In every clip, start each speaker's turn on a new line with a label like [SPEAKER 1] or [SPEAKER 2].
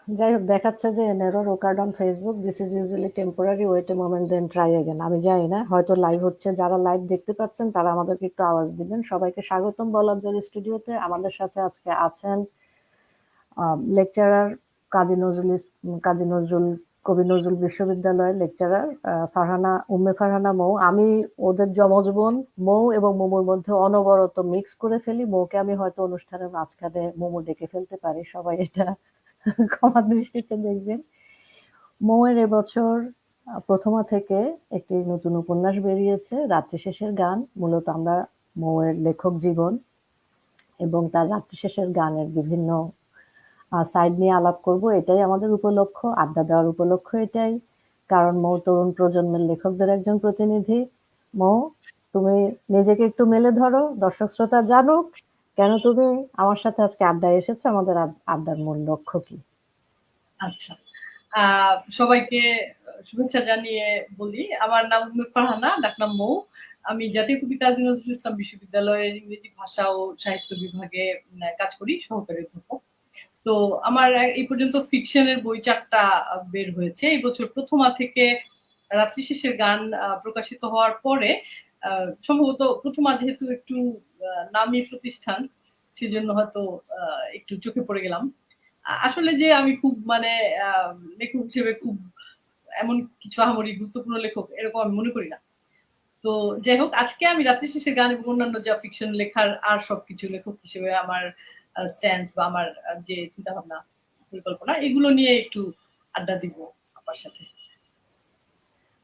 [SPEAKER 1] যাই হোক, দেখাচ্ছে যে an error occurred on Facebook. This is usually temporary. Wait a moment, then try again. আমি জানি না, হয়তো লাইভ হচ্ছে। যারা লাইভ দেখতে পাচ্ছেন তারা আমাদেরকে একটু আওয়াজ দিবেন। সবাইকে স্বাগতম বলার স্টুডিওতে। আমাদের সাথে আজকে আছেন লেকচারার কাজী নজরুল কবি নজরুল বিশ্ববিদ্যালয়ের লেকচারার ফারহানা, উম্মে ফারহানা মৌ। আমি ওদের যমজ বোন মৌ এবং মোমোর মধ্যে অনবরত মিক্স করে ফেলি। মৌকে আমি হয়তো অনুষ্ঠানের মাঝখানে মোমো ডেকে ফেলতে পারি, সবাই এটা ক্ষমা দৃষ্টিতে দেখবেন। মৌয়ের এবছর প্রথমা থেকে একটি নতুন উপন্যাস বেরিয়েছে, রাত্রি শেষের গান। মূলত আমরা মৌয়ের লেখক জীবন এবং তার রাত্রি শেষের গানের বিভিন্ন সাইড নিয়ে আলাপ করব। এটাই আমাদের উপলক্ষ, আড্ডা দেওয়ার উপলক্ষ এটাই। কারণ মৌ তরুণ প্রজন্মের লেখকদের একজন প্রতিনিধি। মৌ, তুমি নিজেকে একটু মেলে ধরো, দর্শক শ্রোতা জানুক কেন তুমি আমার সাথে আজকে আড্ডায় এসেছো, আমাদের আড্ডার মূল লক্ষ্য কি।
[SPEAKER 2] আচ্ছা। সবাইকে শুভেচ্ছা জানিয়ে বলি, আমার নাম উম্মে ফারহানা, ডাকনাম মৌ। আমি জাতীয় কবি কাজী নজরুল ইসলাম বিশ্ববিদ্যালয়ের ইংরেজি ভাষা ও সাহিত্য বিভাগে কাজ করি, সহকারী অধ্যাপক। তো আমার এই পর্যন্ত ফিকশনের বই ৪টা বের হয়েছে। এই বছর প্রথমা থেকে রাত্রি শেষের গান প্রকাশিত হওয়ার পরে সম্ভবত প্রথমা যেহেতু একটু নামী প্রতিষ্ঠান, সেজন্য হয়তো একটু চোখে পড়ে গেলাম। আসলে যে আমি খুব মানে লেখক হিসেবে খুব এমন কিছু আহামরি গুরুত্বপূর্ণ লেখক এরকম আমি মনে করি না। তো যাই হোক, আজকে আমি রাত্রি শেষে গান এবং অন্যান্য যা ফিকশন লেখার আর সবকিছু লেখক হিসেবে আমার স্ট্যান্স বা আমার যে চিন্তা ভাবনা পরিকল্পনা এগুলো নিয়ে একটু আড্ডা দিব আমার সাথে।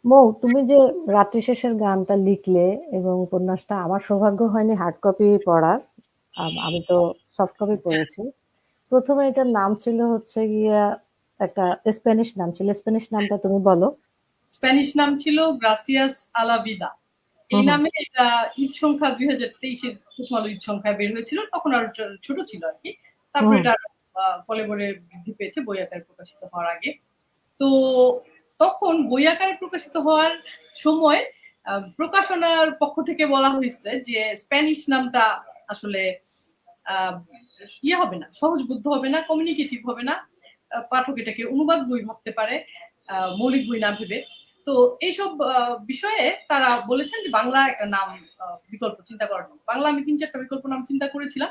[SPEAKER 1] মৌ, তুমি যে রাত্রি শেষের গানটা লিখলে এবং উপন্যাসটা, আমার সৌভাগ্য হয়নি হার্ড কপি পড়ার। আমি তো সফট কপি পড়েছি। প্রথমে এটার নাম ছিল হচ্ছে গিয়া, একটা স্প্যানিশ নাম ছিল। স্প্যানিশ নামটা তুমি বলো।
[SPEAKER 2] স্প্যানিশ নাম ছিল গ্রাসিয়াস আলাভিদা। এই
[SPEAKER 1] হুম হুম
[SPEAKER 2] নামে এটা ঈদ সংখ্যা 2023-এর প্রথম আলো ঈদ সংখ্যায় বের হয়েছিল, তখন আর ছোট ছিল আর কি। তারপর
[SPEAKER 1] হুম।
[SPEAKER 2] এটা ফলে পরে বৃদ্ধি পেয়েছে বই আকারে প্রকাশিত হওয়ার আগে। তো তখন বই আকারে প্রকাশিত হওয়ার সময় প্রকাশনার পক্ষ থেকে বলা হয়েছে যে স্প্যানিশ নামটা আসলে আহ, ইয়ে হবে না, সহজবোধ্য হবে না, কমিউনিকেটিভ হবে না, পাঠক এটাকে অনুবাদ বই ভাবতে পারে, মৌলিক বই না ভেবে। তো এইসব বিষয়ে তারা বলেছেন যে বাংলা একটা নাম বিকল্প চিন্তা করার জন্য। বাংলা আমি ৩-৪টা বিকল্প নাম চিন্তা করেছিলাম।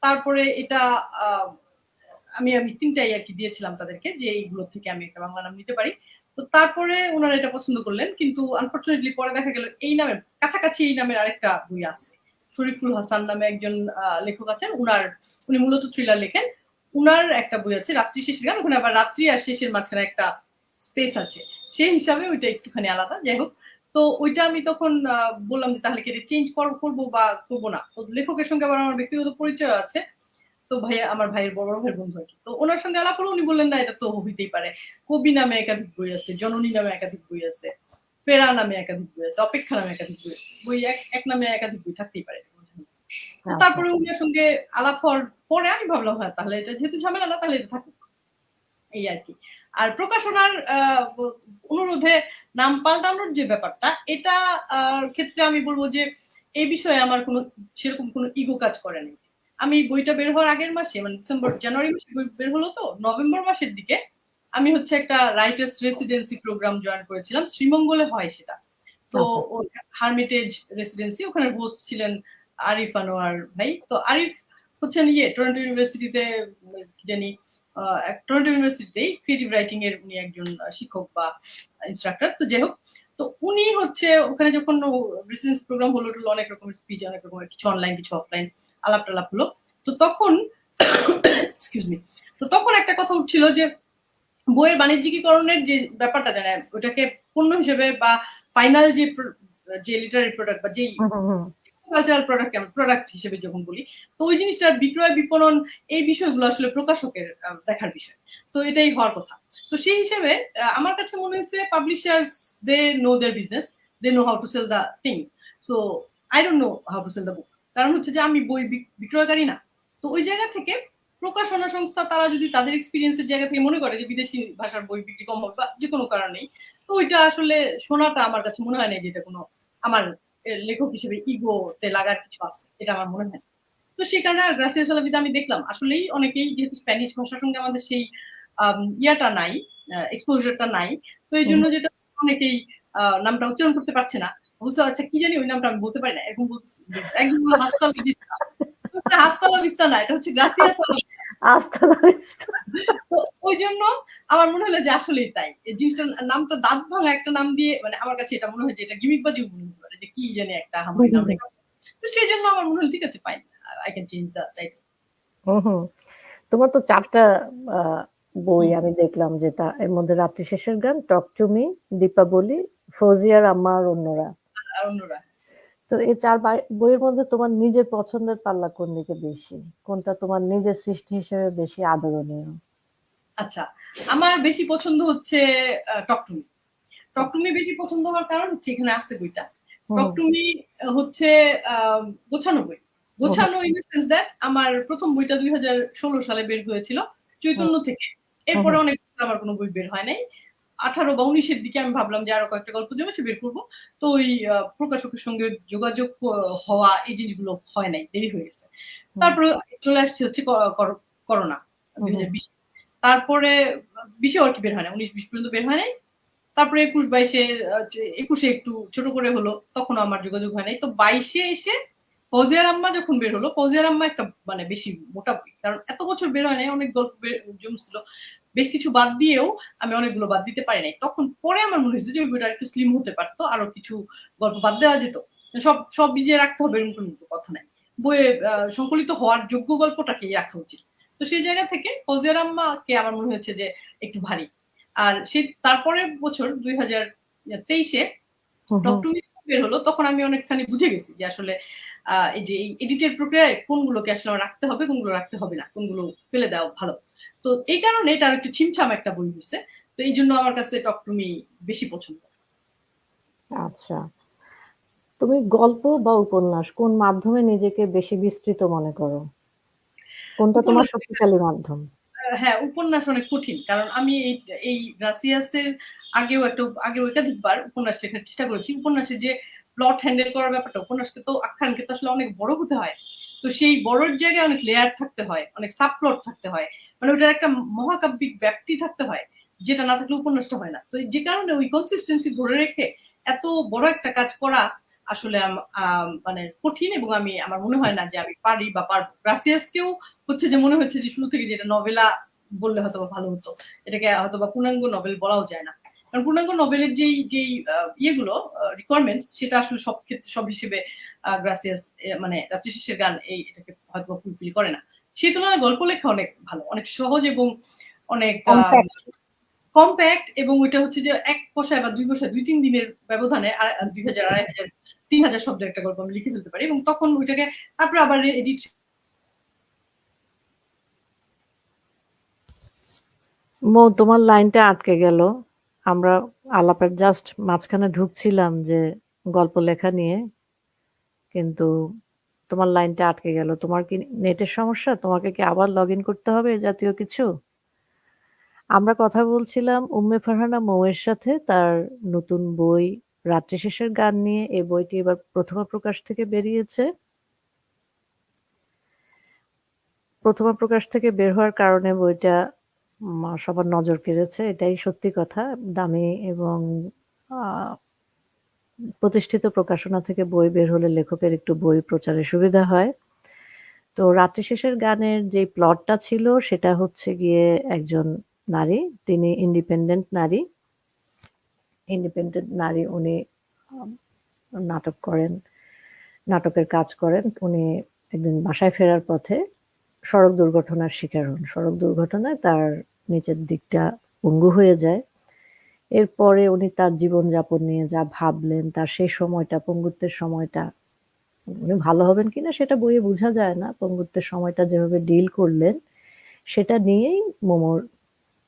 [SPEAKER 2] তারপরে এটা আহ, আমি ৩টাই আর কি দিয়েছিলাম তাদেরকে যে এইগুলো থেকে আমি একটা বাংলা নাম নিতে পারি। তো তারপরে ওনারা এটা পছন্দ করলেন, কিন্তু আনফর্চুনেটলি পরে দেখা গেল এই নামের কাছাকাছি এই নামের আরেকটা বই আছে। শরীফুল হাসান নামে একজন লেখক আছেন, উনি মূলত থ্রিলার লেখেন। উনার একটা বই আছে রাত্রি শেষের গান, ওখানে আবার রাত্রি আর শেষের মাঝখানে একটা স্পেস আছে, সেই হিসাবে ওইটা একটুখানি আলাদা। যাই হোক, তো ওইটা আমি তখন বললাম যে তাহলে কি চেঞ্জ করবো বা করবো না। তো লেখকের সঙ্গে আবার আমার ব্যক্তিগত পরিচয় আছে। তো ভাইয়া আমার ভাইয়ের বড় ভাইয়ের বন্ধু আর কি। তো ওনার সঙ্গে আলাপ হলো, উনি বললেন না এটা তো হইতেই পারে। কবি নামে একাধিক বই আছে, জননী নামে একাধিক বই আছে, ফেরা নামে একাধিক বই আছে, অপেক্ষা নামে একাধিক বই আছে, বই এক নামে একাধিক বই থাকতেই পারে। তো
[SPEAKER 1] আচ্ছা।
[SPEAKER 2] তারপরে উনার সঙ্গে আলাপ হওয়ার পরে আমি ভাবলাম হ্যাঁ তাহলে এটা যেহেতু ঝামেলা না, তাহলে এটা থাকুক, এই আর কি। আর প্রকাশনার অনুরোধে নাম পাল্টানোর যে ব্যাপারটা, এটা ক্ষেত্রে আমি বলবো যে এই বিষয়ে আমার কোনো সেরকম কোনো ইগো কাজ করেনি। আমি বইটা বের হওয়ার আগের মাসে, মানে জানুয়ারি মাসে বই বের হলো, তো নভেম্বর মাসের দিকে আমি হচ্ছে একটা রাইটার্স রেসিডেন্সি প্রোগ্রাম জয়েন করেছিলাম, শ্রীমঙ্গলে হয় সেটা। তো
[SPEAKER 1] আচ্ছা।
[SPEAKER 2] হারমিটেজ রেসিডেন্সি, ওখানে হোস্ট ছিলেন আরিফ আনোয়ার ভাই। তো আরিফ হচ্ছেন টরন্টো ইউনিভার্সিটিতে কি জানি টরন্টো ইউনিভার্সিটিতেই ক্রিয়েটিভ রাইটিং এর উনি একজন শিক্ষক বা ইনস্ট্রাক্টর। তো যাই হোক, তো উনি হচ্ছে ওখানে যখন রেসিডেন্স প্রোগ্রাম হলো, অনেক রকমের স্পিচ, অনেক রকমের কিছু অনলাইন কিছু অফলাইন আলাপ টালাপ হলো। তো তখন এক্সকিউজ মি, তো তখন একটা কথা উঠছিল যে বইয়ের বাণিজ্যিকীকরণের যে ব্যাপারটা, জানে ওটাকে পণ্য হিসেবে বা ফাইনাল যে লিটারি প্রোডাক্ট বা যেই
[SPEAKER 1] হুম হুম হুম।
[SPEAKER 2] কালচারাল প্রোডাক্ট আমরা প্রোডাক্ট হিসেবে যখন বলি, তো ওই জিনিসটার বিক্রয় বিপণন এই বিষয়গুলো আসলে প্রকাশকের দেখার বিষয়। তো এটাই হওয়ার কথা। তো সেই হিসেবে আমার কাছে মনে হয়েছে publishers, they know their business, they know how to sell the thing. So I don't know how to sell the book. কারণ হচ্ছে যে আমি বই বিক্রয়কারী না। তো ওই জায়গা থেকে প্রকাশনা সংস্থা তারা যদি তাদের এক্সপিরিয়েন্সের জায়গা থেকে মনে করে যে বিদেশি ভাষার বই বিক্রি কম হবে বা যে কোনো কারণেই, তো ওইটা আসলে শোনাটা আমার কাছে মনে হয় না যে এটা কোনো আমার লেখক হিসেবে ইগোতে লাগার কিছু আছে, এটা আমার মনে হয়। তো সেখানে গ্রাসিয়া সালাবিদা আমি দেখলাম আসলেই অনেকেই যেহেতু স্প্যানিশ ভাষার সঙ্গে আমাদের সেই ইয়াটা নাই, এক্সপোজারটা নাই। তো এই জন্য যেটা অনেকেই নামটা উচ্চারণ করতে পারছে না। বলছে আচ্ছা কি জানি ওই নামটা আমি বলতে পারি না, এরকম বলতেছে, একদম হলো হাসতাল বিস্তা। হাসতালা বিস্তা না, এটা হচ্ছে গ্রাসিয়া সালাম।
[SPEAKER 1] আস্তানা বিস্তার।
[SPEAKER 2] তো ওই জন্য আমার মনে হলো যে আসলেই তাই। এই জিনিসটার নামটা দাঁত ভাঙা একটা নাম দিয়ে, মানে আমার কাছে এটা মনে হয় যে এটা গিমিকবাজি মনে হতে পারে যে কি জানি একটা হামারি নাম রেখে। তো সেজন্য আমার মনে হলো ঠিক আছে fine, I can change the title.
[SPEAKER 1] Hmm. তোমার তো ৪ টা বই আমি দেখলাম, যেটা এর মধ্যে রাত্রি শেষের গান, টক টু মি, দীপাবলি, ফৌজিয়ার আম্মা আর অন্যরা।
[SPEAKER 2] আর অন্যরা।
[SPEAKER 1] তো এই ৪ বইয়ের মধ্যে তোমার নিজের পছন্দের পাল্লা কোন দিকে বেশি? কোনটা তোমার নিজের সৃষ্টি হিসেবে বেশি আদরণীয়?
[SPEAKER 2] আচ্ছা, আমার বেশি পছন্দ হচ্ছে টকটুমি। টকটুমি বেশি পছন্দ হওয়ার কারণ হচ্ছে এখানে আছে বইটা। টকটুমি হচ্ছে গোছানো বই। গোছানো ইন দ্য সেন্স দ্যাট আমার প্রথম বইটা 2016 সালে বের হয়েছিল চৈতন্য থেকে। এরপরে অনেক আমার কোনো বই বের হয় নাই। 18 বা 19 এর দিকে আমি ভাবলাম যে আরো কয়েকটা গল্প জমেছে, বের করব। তো ওই প্রকাশকের সঙ্গে যোগাযোগ হওয়া এই জিনিসগুলো হয় নাই, দেরি হয়ে গেছে। তারপরে চলে আসছে হচ্ছে করোনা 2020। তারপরে 20 আর কি বের হয় না, 19-20 পর্যন্ত বের হয় নাই। তারপরে 21-22-এ 21-এ একটু ছোট করে হলো, তখন আমার যোগাযোগ হয় নাই। তো 22-এ এসে ফৌজিয়ার আম্মা যখন বের হলো, ফৌজিয়ার আম্মা একটা মানে বেশি মোটা বই, কারণ এত বছর বের হয় নাই, অনেক গল্প জমছিল, বেশ কিছু বাদ দিয়েও আমি অনেকগুলো বাদ দিতে পারি নাই। তখন পরে আমার মনে হয়েছে যে ওই বইটা একটু স্লিম হতে পারতো, আরো কিছু গল্প বাদ দেওয়া যেত। সব সব বিজয়ে রাখতে হবে এরকম কোনো কথা নাই, বইয়ে সংকলিত হওয়ার যোগ্য গল্পটাকেই রাখা উচিত। তো সেই জায়গা থেকে ফৌজিয়ার আম্মাকে আমার মনে হয়েছে যে একটু ভারী। আর সেই তারপরের বছর 2023-এ টক টু মি বের হলো, তখন আমি অনেকখানি বুঝে গেছি যে আসলে এই যে এই এডিটের প্রক্রিয়ায় কোনগুলোকে আসলে আমার রাখতে হবে, কোনগুলো রাখতে হবে না, কোনগুলো ফেলে দেওয়া ভালো। তো এই কারণে এটা একটু ছিমছাম একটা বই হয়েছে। তো এই জন্য আমার কাছে টক টু মি বেশি পছন্দ।
[SPEAKER 1] আচ্ছা, তুমি গল্প বা উপন্যাস কোন মাধ্যমে নিজেকে বেশি বিস্তৃত মনে করো? কোনটা তোমার
[SPEAKER 2] উপন্যাস,
[SPEAKER 1] শক্তিশালী মাধ্যম?
[SPEAKER 2] হ্যাঁ উপন্যাস অনেক কঠিন, কারণ আমি এই গ্রাসিয়াসের আগেও একাধিকবার উপন্যাস লেখার চেষ্টা করেছি। উপন্যাসের যে প্লট হ্যান্ডেল করার ব্যাপারটা, উপন্যাসকে তো আখ্যানকে তো আসলে অনেক বড় হতে হয়। তো সেই বড়র জায়গায় অনেক লেয়ার থাকতে হয়, অনেক সাবপ্লট থাকতে হয়, মানে ওটার একটা মহাকাব্যিক ব্যাপ্তি থাকতে হয়, যেটা না থাকলে উপন্যাসটা হয় না। তো যে কারণে ওই কনসিস্টেন্সি ধরে রেখে এত বড় একটা কাজ করা আসলে মানে কঠিন, এবং আমার মনে হয় না যে আমি পারি বা পারবো। গ্রাসিয়াসকেও হচ্ছে যে মনে হচ্ছে যে শুরু থেকে যেটা নভেলা বললে হয়তো ভালো হতো, এটাকে হয়তো বা পূর্ণাঙ্গ নভেল বলাও যায় না, কারণ পূর্ণাঙ্গ নভেলের যেই যেই ইয়েগুলো রিকোয়ারমেন্টস, সেটা আসলে সব ক্ষেত্রে সব হিসেবে গ্রাসিয়াস মানে রাত্রি শেষের গান এটাকে হয়তো ফুলফিল করে না। সেই তুলনায় গল্প লেখা অনেক ভালো, অনেক সহজ এবং অনেক
[SPEAKER 1] কম্প্যাক্ট।
[SPEAKER 2] কম্প্যাক্ট, এবং ওইটা হচ্ছে যে ১ বসায় বা ২ বসায় ২-৩ দিনের ব্যবধানে ২,০০০, ২,৫০০, ৩,০০০ শব্দের একটা গল্প আমি লিখে ফেলতে পারি, এবং তখন ওইটাকে তারপরে আবার এডিট।
[SPEAKER 1] তোমার লাইনটা আটকে গেল। আমরা আলাপের জাস্ট মাঝখানে ঢুকছিলাম যে গল্প লেখা নিয়ে, কিন্তু তোমার লাইনটা আটকে গেল। তোমার কি নেটের সমস্যা? তোমাকে কি আবার লগ ইন করতে হবে এ জাতীয় কিছু? আমরা কথা বলছিলাম উম্মে ফারহানা মৌয়ের সাথে তার নতুন বই রাত্রি শেষের গান নিয়ে। এই বইটি এবার প্রথমা প্রকাশ থেকে বেরিয়েছে। প্রথমা প্রকাশ থেকে বের হওয়ার কারণে বইটা সবার নজর কেড়েছে, এটাই সত্যি কথা। দামি এবং প্রতিষ্ঠিত প্রকাশনা থেকে বই বের হলে লেখকের একটু বই প্রচারে সুবিধা হয়। তো রাত্রি শেষের গানের যে প্লটটা ছিল সেটা হচ্ছে গিয়ে একজন নারী, তিনি ইন্ডিপেন্ডেন্ট নারী। ইন্ডিপেন্ডেন্ট নারী, উনি নাটক করেন, নাটকের কাজ করেন। উনি একদিন বাসায় ফেরার পথে সড়ক দুর্ঘটনার শিকার হন। সড়ক দুর্ঘটনায় তার নিচের দিকটা পঙ্গু হয়ে যায়। এরপরে উনি তার জীবনযাপন নিয়ে যা ভাবলেন, তার সেই সময়টা, পঙ্গুত্বের সময়টা, উনি ভালো হবেন কিনা সেটা বইয়ে বোঝা যায় না। পঙ্গুত্বের সময়টা যেভাবে ডিল করলেন, সেটা নিয়েই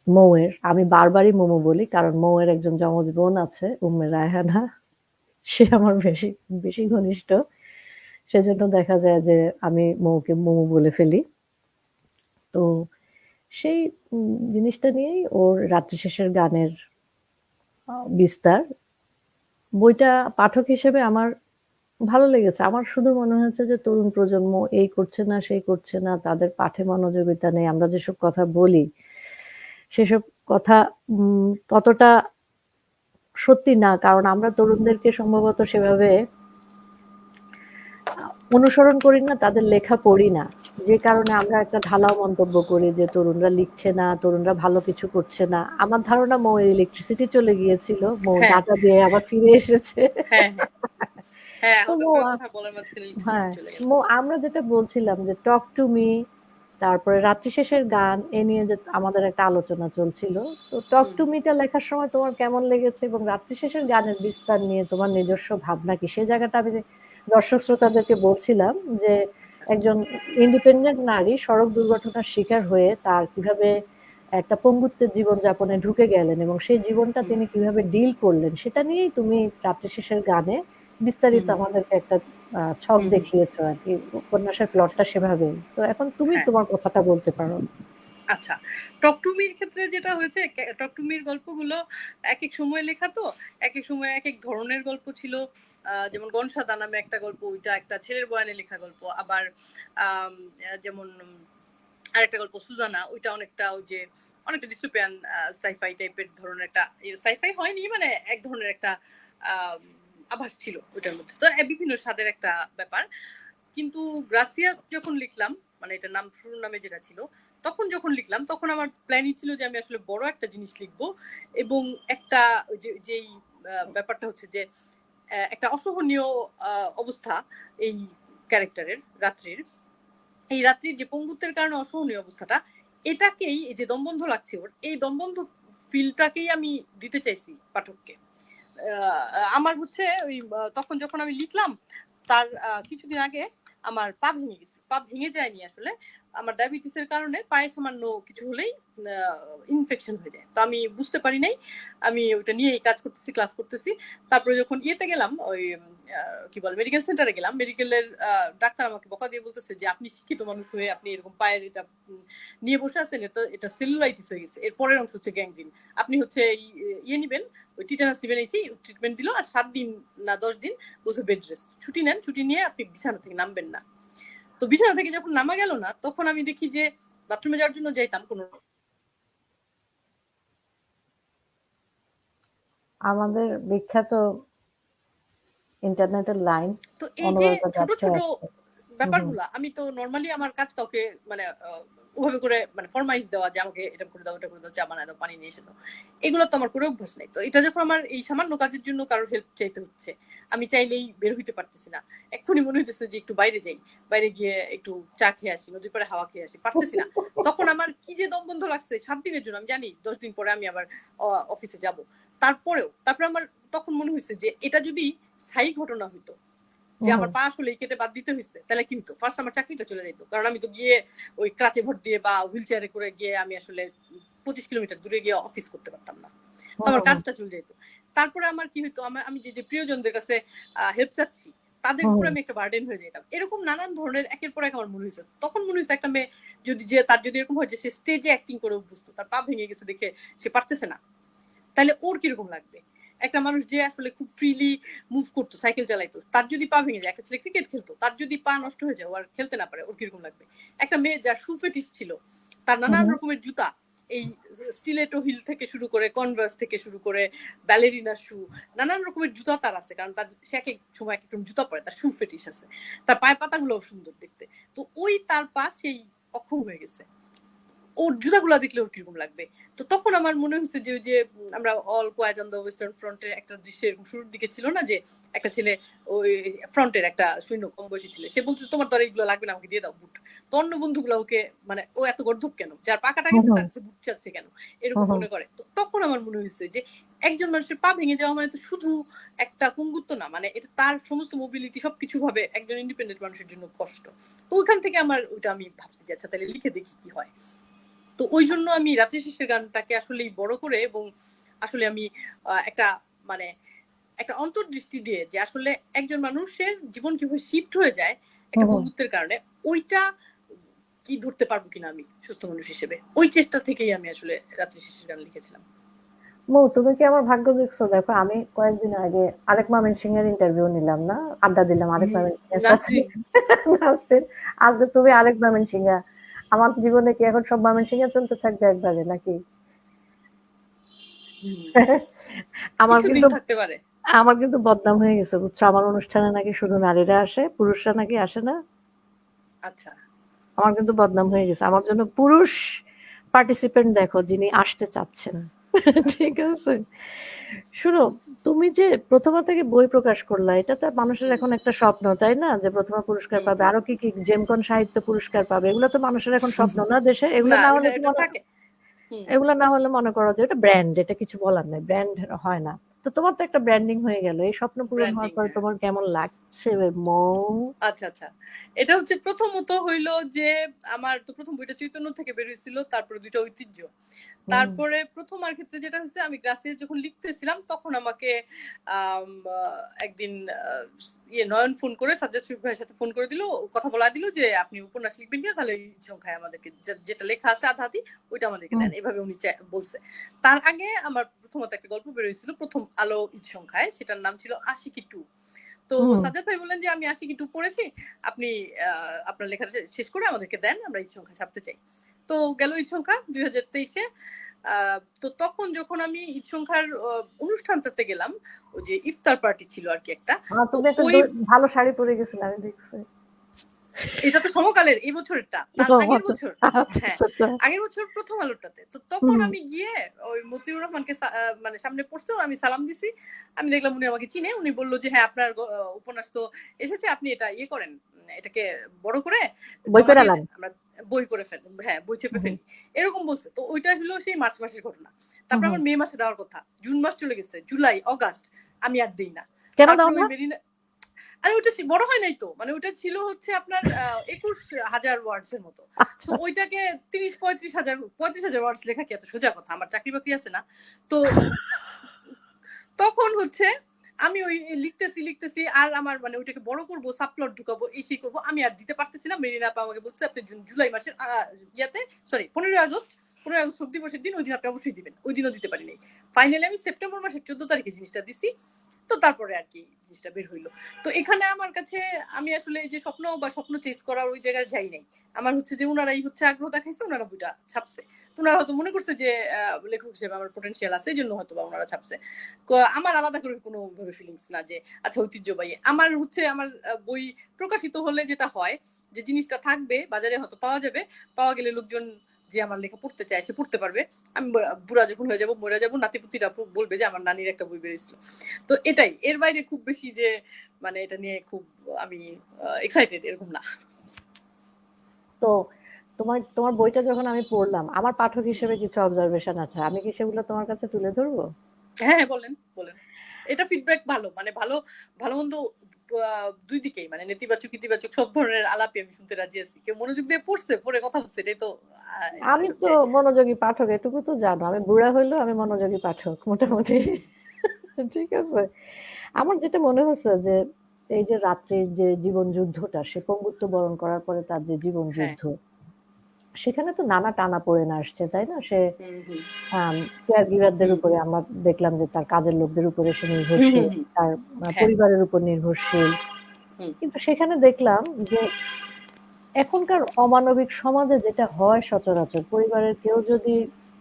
[SPEAKER 1] মৌয়ের, আমি বারবারই মোমো বলি কারণ মৌয়ের একজন যমজ বোন আছে, উম্মে রায়হানা। সে আমার বেশি বেশি ঘনিষ্ঠ। সেজন্য দেখা যায় যে আমি মৌকে মোমো বলে ফেলি। তো সেই জিনিসটা নিয়েই ওর রাত্রি শেষের গানের বিস্তার। বইটা পাঠক হিসেবে আমার ভালো লেগেছে। আমার শুধু মনে হয়েছে যে তরুণ প্রজন্ম এই করছে না, সেই করছে না, তাদের পাঠে মনোযোগিতা নেই। আমরা যেসব কথা বলি সেসব কথা ততটা সত্যি না, কারণ আমরা তরুণদেরকে সম্ভবত সেভাবে অনুসরণ করি না, তাদের লেখা পড়ি না, যে কারণে আমরা একটা ঢালাও মন্তব্য করি যে তরুণরা লিখছে না, তরুণরা ভালো কিছু করছে না। আমার ধারণা মৌ ইলেকট্রিসিটি চলে গিয়েছিল, মৌ
[SPEAKER 2] হ্যাঁ
[SPEAKER 1] ডাটা দিয়ে আবার ফিরে এসেছে।
[SPEAKER 2] হ্যাঁ হ্যাঁ হ্যাঁ,
[SPEAKER 1] তো
[SPEAKER 2] হঠাৎ
[SPEAKER 1] মৌ
[SPEAKER 2] করে কথা বলার মাঝখানে ইলেকট্রিসিটি
[SPEAKER 1] হ্যাঁ,
[SPEAKER 2] চলে গেল।
[SPEAKER 1] আমরা যেটা বলছিলাম যে টক টু মি, তারপরে রাত্রি শেষের গান, এ নিয়ে যে আমাদের একটা আলোচনা চলছিল। তো টক
[SPEAKER 2] হুম।
[SPEAKER 1] টু মিটা লেখার সময় তোমার কেমন লেগেছে এবং রাত্রি শেষের গানের বিস্তার নিয়ে তোমার নিজস্ব ভাবনা কি? সেই জায়গাটা আমি দর্শক শ্রোতাদেরকে বলছিলাম যে
[SPEAKER 2] আচ্ছা।
[SPEAKER 1] একজন ইন্ডিপেন্ডেন্ট নারী সড়ক দুর্ঘটনার শিকার হয়ে তার কিভাবে একটা পঙ্গুত্বের জীবনযাপনে ঢুকে গেলেন এবং সেই জীবনটা
[SPEAKER 2] হুম
[SPEAKER 1] তিনি কিভাবে ডিল করলেন, সেটা নিয়েই তুমি রাত্রি শেষের গানে
[SPEAKER 2] হুম
[SPEAKER 1] বিস্তারিত
[SPEAKER 2] হুম
[SPEAKER 1] আমাদেরকে একটা ছক
[SPEAKER 2] হুম হুম।
[SPEAKER 1] দেখিয়েছো আর কি, উপন্যাসের
[SPEAKER 2] আচ্ছা।
[SPEAKER 1] প্লটটা সেভাবেই। তো এখন তুমি
[SPEAKER 2] হ্যাঁ।
[SPEAKER 1] তোমার কথাটা বলতে পারো।
[SPEAKER 2] আচ্ছা, টকটুমির ক্ষেত্রে যেটা হয়েছে, টকটুমির গল্পগুলো একেক সময় লেখা তো, একেক সময় একেক ধরনের গল্প ছিল। যেমন গনসাদা নামে একটা গল্প, ওইটা একটা ছেলের বয়ানে লেখা গল্প। আবার আম যেমন আরেকটা গল্প সুজানা, ওইটা অনেকটা ওই যে অনেকটা ডিস্টোপিয়ান সাইফাই টাইপের ধরনের একটা, সাইফাই হয়নি মানে এক ধরনের একটা আম আভাস ছিল ওইটার মধ্যে। তো বিভিন্ন স্বাদের একটা ব্যাপার। কিন্তু গ্রাসিয়াস যখন লিখলাম, মানে এটা নাম শুরুর নামে যেটা ছিল, তখন যখন লিখলাম তখন আমার প্ল্যানই ছিল যে আমি আসলে বড় একটা জিনিস লিখবো এবং একটা যেই ব্যাপারটা হচ্ছে যে একটা অসহনীয় অবস্থা এই ক্যারেক্টারের, রাত্রির, এই রাত্রির যে পঙ্গুত্বের কারণে অসহনীয় অবস্থাটা, এটাকেই এই যে দমবন্ধ লাগছে ওর, এই দমবন্ধ ফিলটাকেই আমি দিতে চাইছি পাঠককে। আমার হচ্ছে ওই তখন যখন আমি লিখলাম তার কিছুদিন আগে আমার পা ভেঙে গেছে। পা ভেঙে যায়নি আসলে, আমার ডায়াবেটিসের কারণে পায়ে সামান্য কিছু হলেই ইনফেকশন হয়ে যায়। তো আমি বুঝতে পারি নাই, আমি ওটা নিয়েই কাজ করতেছি, ক্লাস করতেছি। তারপরে যখন ইয়েতে গেলাম, ওই কি বলে মেডিকেল সেন্টারে গেলাম, মেডিকেলের ডাক্তার আমাকে বকা দিয়ে বলতেছে যে আপনি শিক্ষিত মানুষ হয়ে আপনি এরকম পায়ের এটা নিয়ে বসে আছেন, এটা সেলুলাইটিস হয়ে গেছে, এর পরের অংশ হচ্ছে গ্যাংগ্রিন, আপনি হচ্ছে ইয়ে নিবেন, ওই টিটানাস নিবেন, এসে ট্রিটমেন্ট দিল, আর 7 দিন না 10 দিন বলছে বেড রেস্ট, ছুটি নেন, ছুটি নিয়ে আপনি বিছানা থেকে নামবেন না। তো বিছানা থেকে যখন নামা গেল না, তখন আমি দেখি যে বাথরুমে যাওয়ার জন্য যাইতাম কোনো,
[SPEAKER 1] আমাদের বিখ্যাত ইন্টারনেটের লাইন
[SPEAKER 2] তো এই যে
[SPEAKER 1] অনবরত
[SPEAKER 2] ছোট
[SPEAKER 1] যাচ্ছে
[SPEAKER 2] ছোট
[SPEAKER 1] আসছে। হুম হুম।
[SPEAKER 2] ব্যাপারগুলা, আমি তো নর্মালি আমার কাজ কাউকে মানে ওভাবে করে মানে ফরমাইশ দেওয়া যে আমাকে এটা করে দাও, ওটা করে দাও, চা বানায় দাও, পানি নিয়ে এসে দাও, এগুলো তো আমার করে অভ্যাস নাই। তো এটা যখন আমার এই সামান্য কাজের জন্য কারোর হেল্প চাইতে হচ্ছে, আমি চাইলেই বের হইতে পারতেছি না, এক্ষুনি মনে হইতেছে যে একটু বাইরে যাই, বাইরে গিয়ে একটু চা খেয়ে আসি, নদীর পাড়ে হাওয়া খেয়ে আসি, পারতেছি না। তখন আমার কি যে দম বন্ধ লাগছে 7 দিনের জন্য, আমি জানি 10 দিন পরে আমি আবার অফিসে যাব। তারপরে আমার তখন মনে হয়েছে যে এটা যদি স্থায়ী ঘটনা হইতো, যে
[SPEAKER 1] হুম
[SPEAKER 2] আমার পা আসলে কেটে বাদ দিতে হয়েছে, তাহলে কি হতো, ফার্স্ট আমার চাকরিটা চলে যেত, কারণ আমি তো গিয়ে ওই ক্রাচে ভর দিয়ে বা হুইল চেয়ারে করে গিয়ে আমি আসলে 25 কিলোমিটার দূরে গিয়ে অফিস করতে পারতাম না, তো
[SPEAKER 1] হুম
[SPEAKER 2] আমার
[SPEAKER 1] হুম
[SPEAKER 2] কাজটা চলে যেত। তারপরে আমার কি হইতো, আমি যে যে প্রিয়জনদের কাছে হেল্প চাচ্ছি, তাদের
[SPEAKER 1] হুম
[SPEAKER 2] উপরে
[SPEAKER 1] হুম।
[SPEAKER 2] আমি একটা বার্ডেন হয়ে যেতাম। এরকম নানান ধরনের একের পর এক আমার মনে হয়েছে। তখন মনে হয়েছে একটা মেয়ে যদি, যে তার যদি এরকম হয় যে সে স্টেজে অ্যাক্টিং করে অভ্যস্ত, তার পা ভেঙে গেছে দেখে সে পারতেছে না, তাহলে ওর কিরকম লাগবে। একটা মানুষ যে আসলে খুব ফ্রিলি মুভ করতো, সাইকেল চালাইতো, তার যদি পা ভেঙে যায়, একটা ছেলে ক্রিকেট খেলতো, তার যদি পা নষ্ট হয়ে যায়, ও আর খেলতে না পারে, ওর কিরকম লাগবে। একটা মেয়ে যার শু ফেটিস ছিল, তার
[SPEAKER 1] হুম
[SPEAKER 2] নানান
[SPEAKER 1] হুম।
[SPEAKER 2] রকমের জুতা, এই স্টিলেটো হিল থেকে শুরু করে কনভার্স থেকে শুরু করে ব্যালেরিনা শু, নানান রকমের জুতা তার আছে, কারণ তার সে এক এক সময় এক এক রকম জুতা পরে, তার শু ফেটিস আছে, তার পায়ের পাতাগুলোও সুন্দর দেখতে। তো ওই তার পা সেই অক্ষম হয়ে গেছে, ওর জুতাগুলা দেখলে ওর কিরকম লাগবে। তো তখন আমার মনে হচ্ছে যে ওই যে আমরা all quiet on the western ফ্রন্টের একটা দৃশ্যের শুরুর দিকে ছিল না, যে একটা ছেলে ওই ফ্রন্টের একটা সৈন্য, কম বয়সী ছেলে, সে বলছে তোমার দ্বারা এইগুলো লাগবে না, আমাকে দিয়ে দাও বুট। তো অন্য বন্ধুগুলো ওকে মানে ও এত গর্ধব কেন, যার পা কাটা
[SPEAKER 1] হুম
[SPEAKER 2] গেছে
[SPEAKER 1] হুম।
[SPEAKER 2] তার কাছে বুট চাচ্ছে কেন,
[SPEAKER 1] হুম
[SPEAKER 2] এরকম
[SPEAKER 1] হুম।
[SPEAKER 2] মনে করে। তো তখন আমার মনে হয়েছে যে একজন মানুষের পা ভেঙে যাওয়া মানে তো শুধু একটা পঙ্গুত্ব না, মানে এটা তার সমস্ত মোবিলিটি সবকিছু ভাবে একজন ইন্ডিপেন্ডেন্ট মানুষের জন্য কষ্ট। তো ওইখান থেকে আমার ওইটা আমি ভাবছি যে আচ্ছা তাহলে লিখে দেখি কি হয়। তো ওই জন্য আমি রাত্রি শেষের গানটাকে আসলেই বড় করে, এবং আসলে আমি একটা মানে একটা অন্তর্দৃষ্টি দিয়ে যে আসলে একজন মানুষের জীবন কিভাবে শিফট হয়ে যায়
[SPEAKER 1] হুম
[SPEAKER 2] একটা
[SPEAKER 1] হুম।
[SPEAKER 2] বন্ধুত্বের কারণে, ওইটা কি ধরতে পারবো কিনা আমি সুস্থ মানুষ হিসেবে, ওই চেষ্টা থেকেই আমি আসলে রাত্রি শেষের গান লিখেছিলাম।
[SPEAKER 1] মৌ, তুমি কি আমার ভাগ্য দেখছো? দেখো, আমি কয়েকদিন আগে আরেক ময়মনসিংহ এর ইন্টারভিউ নিলাম, না আড্ডা দিলাম আরেক ময়মনসিংহ এর সাথে।
[SPEAKER 2] নাসরিন।
[SPEAKER 1] নাসরিন, আজকে তুমি
[SPEAKER 2] হ্যাঁ।
[SPEAKER 1] আরেক ময়মনসিংহ। আমার জীবনে কি এখন সব ময়মনসিংহ চলতে থাকবে একবারে নাকি? আমার
[SPEAKER 2] কিছুদিন
[SPEAKER 1] কিন্তু
[SPEAKER 2] থাকতে পারে।
[SPEAKER 1] আমার কিন্তু বদনাম হয়ে গেছে বুঝছো, আমার অনুষ্ঠানে নাকি শুধু নারীরা আসে, পুরুষরা নাকি আসে না।
[SPEAKER 2] আচ্ছা।
[SPEAKER 1] আমার কিন্তু বদনাম হয়ে গেছে, আমার জন্য পুরুষ পার্টিসিপেন্ট দেখো যিনি আসতে চাচ্ছেন।
[SPEAKER 2] আচ্ছা
[SPEAKER 1] ঠিক
[SPEAKER 2] আচ্ছা।
[SPEAKER 1] আছে, শুনো, তুমি যে প্রথমা থেকে বই প্রকাশ করলা, এটা তো মানুষের
[SPEAKER 2] হুম
[SPEAKER 1] এখন একটা স্বপ্ন, তাই না? যে প্রথমা পুরস্কার
[SPEAKER 2] হুম
[SPEAKER 1] পাবে,
[SPEAKER 2] হুম।
[SPEAKER 1] আরো কি কি জেমকন সাহিত্য পুরস্কার পাবে, এগুলো তো মানুষের এখন স্বপ্ন না দেশে, এগুলো
[SPEAKER 2] না
[SPEAKER 1] না
[SPEAKER 2] ওটা
[SPEAKER 1] হলে তো
[SPEAKER 2] এটা
[SPEAKER 1] মনে,
[SPEAKER 2] থাকে। হুম
[SPEAKER 1] এগুলো না হলে মনে করো যে এটা ব্র্যান্ড, এটা কিছু বলার নাই, ব্র্যান্ড হয় না। তো তোমার তো একটা ব্র্যান্ডিং হয়ে গেল, এই স্বপ্ন পূরণ হওয়ার
[SPEAKER 2] ব্র্যান্ডিং
[SPEAKER 1] পরে
[SPEAKER 2] হ্যাঁ।
[SPEAKER 1] তোমার কেমন লাগছে মৌ?
[SPEAKER 2] আচ্ছা আচ্ছা। এটা হচ্ছে প্রথমত হইলো যে আমার তো প্রথম বইটা চৈতন্য থেকে বের হয়েছিল, তারপরে দুইটা ঐতিহ্য।
[SPEAKER 1] হুম
[SPEAKER 2] তারপরে প্রথমার ক্ষেত্রে যেটা হচ্ছে আমি গ্রাসিয়াস যখন লিখতেছিলাম তখন আমাকে আম আ একদিন নয়ন ফোন করে সাজ্জাদ শরীফ ভাইয়ের সাথে ফোন করে দিল। কথা বলায় দিল যে, "আপনি উপন্যাস লিখবেন কিনা? তাহলে এই সংখ্যায় আমাদেরকে যেটা লেখা আছে আধা-আধি ওইটা আমাদেরকে
[SPEAKER 1] হুম
[SPEAKER 2] দেন।" এভাবে উনি বলছে। তার আগে আমার প্রথমত একটা গল্প বের হয়েছিল ১ম আলো ঈদ সংখ্যায়। সেটার নাম ছিল 'আশিকি 2'। তো
[SPEAKER 1] হুম
[SPEAKER 2] সাজ্জাদ ভাই বললেন যে, "আমি 'আশিকি 2' পড়েছি। আপনি আ আপনার লেখাটা শেষ করে আমাদেরকে দেন। আমরা ঈদ সংখ্যায় ছাপতে চাই।" তো গেল ঈদ সংখ্যা ২০২৩ এ। আ তো তখন যখন আমি ঈদ সংখ্যার অনুষ্ঠানটাতে গেলাম, ওই যে ইফতার পার্টি ছিল আরকি একটা। তো
[SPEAKER 1] তুমি একটা
[SPEAKER 2] ওই
[SPEAKER 1] ভালো শাড়ি পরে গেছিলে, আমি দেখছি।
[SPEAKER 2] এটা তো সমকালের এই বছরেরটা। তার
[SPEAKER 1] ও
[SPEAKER 2] আগের
[SPEAKER 1] আচ্ছা
[SPEAKER 2] বছর
[SPEAKER 1] আচ্ছা
[SPEAKER 2] হ্যাঁ,
[SPEAKER 1] আচ্ছা।
[SPEAKER 2] আগের বছর ১ম আলোটাতে। তো তখন
[SPEAKER 1] হুম
[SPEAKER 2] আমি গিয়ে ওই মতিউর রহমানকে মানে সামনে পড়ছে, আমি সালাম দিছি। আমি দেখলাম উনি আমাকে চিনে। উনি বলল যে, "হ্যাঁ, আপনার উপন্যাস তো এসেছে। আপনি এটা ইয়ে করেন, এটাকে বড় করে
[SPEAKER 1] বই
[SPEAKER 2] জমা
[SPEAKER 1] করে
[SPEAKER 2] দিয়ে
[SPEAKER 1] এলাম।
[SPEAKER 2] দেন। আমরা বই করে হ্যাঁ, বই চেপে
[SPEAKER 1] হুম
[SPEAKER 2] ফেলি।" এরকম বলছে। তো ওইটা হলো সেই মার্চ মাসের ঘটনা।
[SPEAKER 1] হুম
[SPEAKER 2] তারপরে
[SPEAKER 1] হুম।
[SPEAKER 2] আমার মে মাসে দেওয়ার কথা। জুন মাস চলে গেছে। জুলাই, অগাস্ট আমি আর দেই না।
[SPEAKER 1] কেন দাও
[SPEAKER 2] তারপরে ওই
[SPEAKER 1] না?
[SPEAKER 2] মেরিনা আরে ওটা বড় হয় নাই তো। মানে ওটা ছিল হচ্ছে আপনার ২১,০০০ ওয়ার্ডস এর মতো। তো
[SPEAKER 1] আচ্ছা।
[SPEAKER 2] ওইটাকে ৩০,০০০ ওয়ার্ডস লেখা কি এত সোজা কথা? আমার চাকরি-বাকরি আছে না। তো তখন হচ্ছে আমি ওই লিখতেছি আর আমার মানে ওইটাকে বড় করব, সাবপ্লট ঢুকাবো, এই সেই করব। আমি আর দিতে পারতেছি না। মেরিনা আপা আমাকে বলছে, "আপনি জুলাই মাসের ইয়াতে সরি ১৫ই আগস্ট, ১৫ই আগস্ট শোক দিবসের দিন ওইদিন আপনি অবশ্যই দিবেন।" ওইদিনও দিতে পারি নাই। ফাইনালি আমি সেপ্টেম্বর মাসের ১৪ তারিখে জিনিসটা দিছি। তো তারপরে আরকি জিনিসটা বের হইল। তো এখানে আমার কাছে আমি আসলে এই যে স্বপ্ন চেজ করার ওই জায়গায় যাই নাই। আমার হচ্ছে যে উনারাই হচ্ছে আগ্রহ দেখাইছে, উনারা বইটা ছাপছে। তো উনারা হয়তো মনে করছে যে লেখক হিসেবে আমার পোটেনশিয়াল আছে, এজন্য হয়তোবা উনারা ছাপছে। আমার আলাদা করে কোনো ভাবে ফিলিংস না যে আচ্ছা ঐতিহ্যবাহী। আমার হচ্ছে আমার বই প্রকাশিত হলে যেটা হয় যে জিনিসটা থাকবে, বাজারে হয়তো পাওয়া যাবে। পাওয়া গেলে লোকজন যে আমার লেখা পড়তে চায় সে পড়তে পারবে। আমি বুড়া যখন হয়ে যাব, মইরা যাব, নাতি-পুতিরা বলবে যে আমার নানির একটা বই বেরিয়েছিল। তো এটাই। এর বাইরে খুব বেশি যে মানে এটা নিয়ে খুব আমি এক্সাইটেড এরকম না।
[SPEAKER 1] তো তোমার বইটা যখন আমি পড়লাম, আমার পাঠক
[SPEAKER 2] হুম।
[SPEAKER 1] হিসেবে কিছু অবজারভেশন আছে, আমি কি সেগুলো তোমার কাছে তুলে ধরবো?
[SPEAKER 2] হ্যাঁ, হ্যাঁ বলেন, বলেন। এটা ফিডব্যাক ভালো। মানে ভালো-মন্দ ২ দিকেই মানে নেতিবাচক, ইতিবাচক সব ধরনের আলাপই আমি শুনতে রাজি আছি। কেউ মনোযোগ দিয়ে পড়ছে, পড়ে কথা বলছে এটাই তো মানে
[SPEAKER 1] আমি তো
[SPEAKER 2] সবচেয়ে
[SPEAKER 1] মনোযোগী পাঠক, এটুকু তো জানো, আমি বুড়া হইলেও আমি মনোযোগী পাঠক মোটামুটি।
[SPEAKER 2] হুম,
[SPEAKER 1] ঠিক আছে, আমার যেটা মনে হচ্ছে যে এই যে রাত্রির যে জীবন যুদ্ধটা, সে পঙ্গুত্ব বরণ করার পরে তার যে জীবন
[SPEAKER 2] হ্যাঁ।
[SPEAKER 1] যুদ্ধ, সেখানে তো নানা টানাপোড়েন আসছে, তাই না? সে
[SPEAKER 2] হুম, হুম,
[SPEAKER 1] কেয়ার গিভারদের
[SPEAKER 2] হুম,
[SPEAKER 1] উপরে আমরা দেখলাম যে তার কাজের লোকদের উপরে সে
[SPEAKER 2] হুম,
[SPEAKER 1] নির্ভরশীল,
[SPEAKER 2] হুম, হুম।
[SPEAKER 1] তার
[SPEAKER 2] হ্যাঁ,
[SPEAKER 1] পরিবারের উপর নির্ভরশীল।
[SPEAKER 2] হুম,
[SPEAKER 1] কিন্তু সেখানে দেখলাম যে এখনকার অমানবিক সমাজে যেটা হয় সচরাচর, পরিবারের কেউ যদি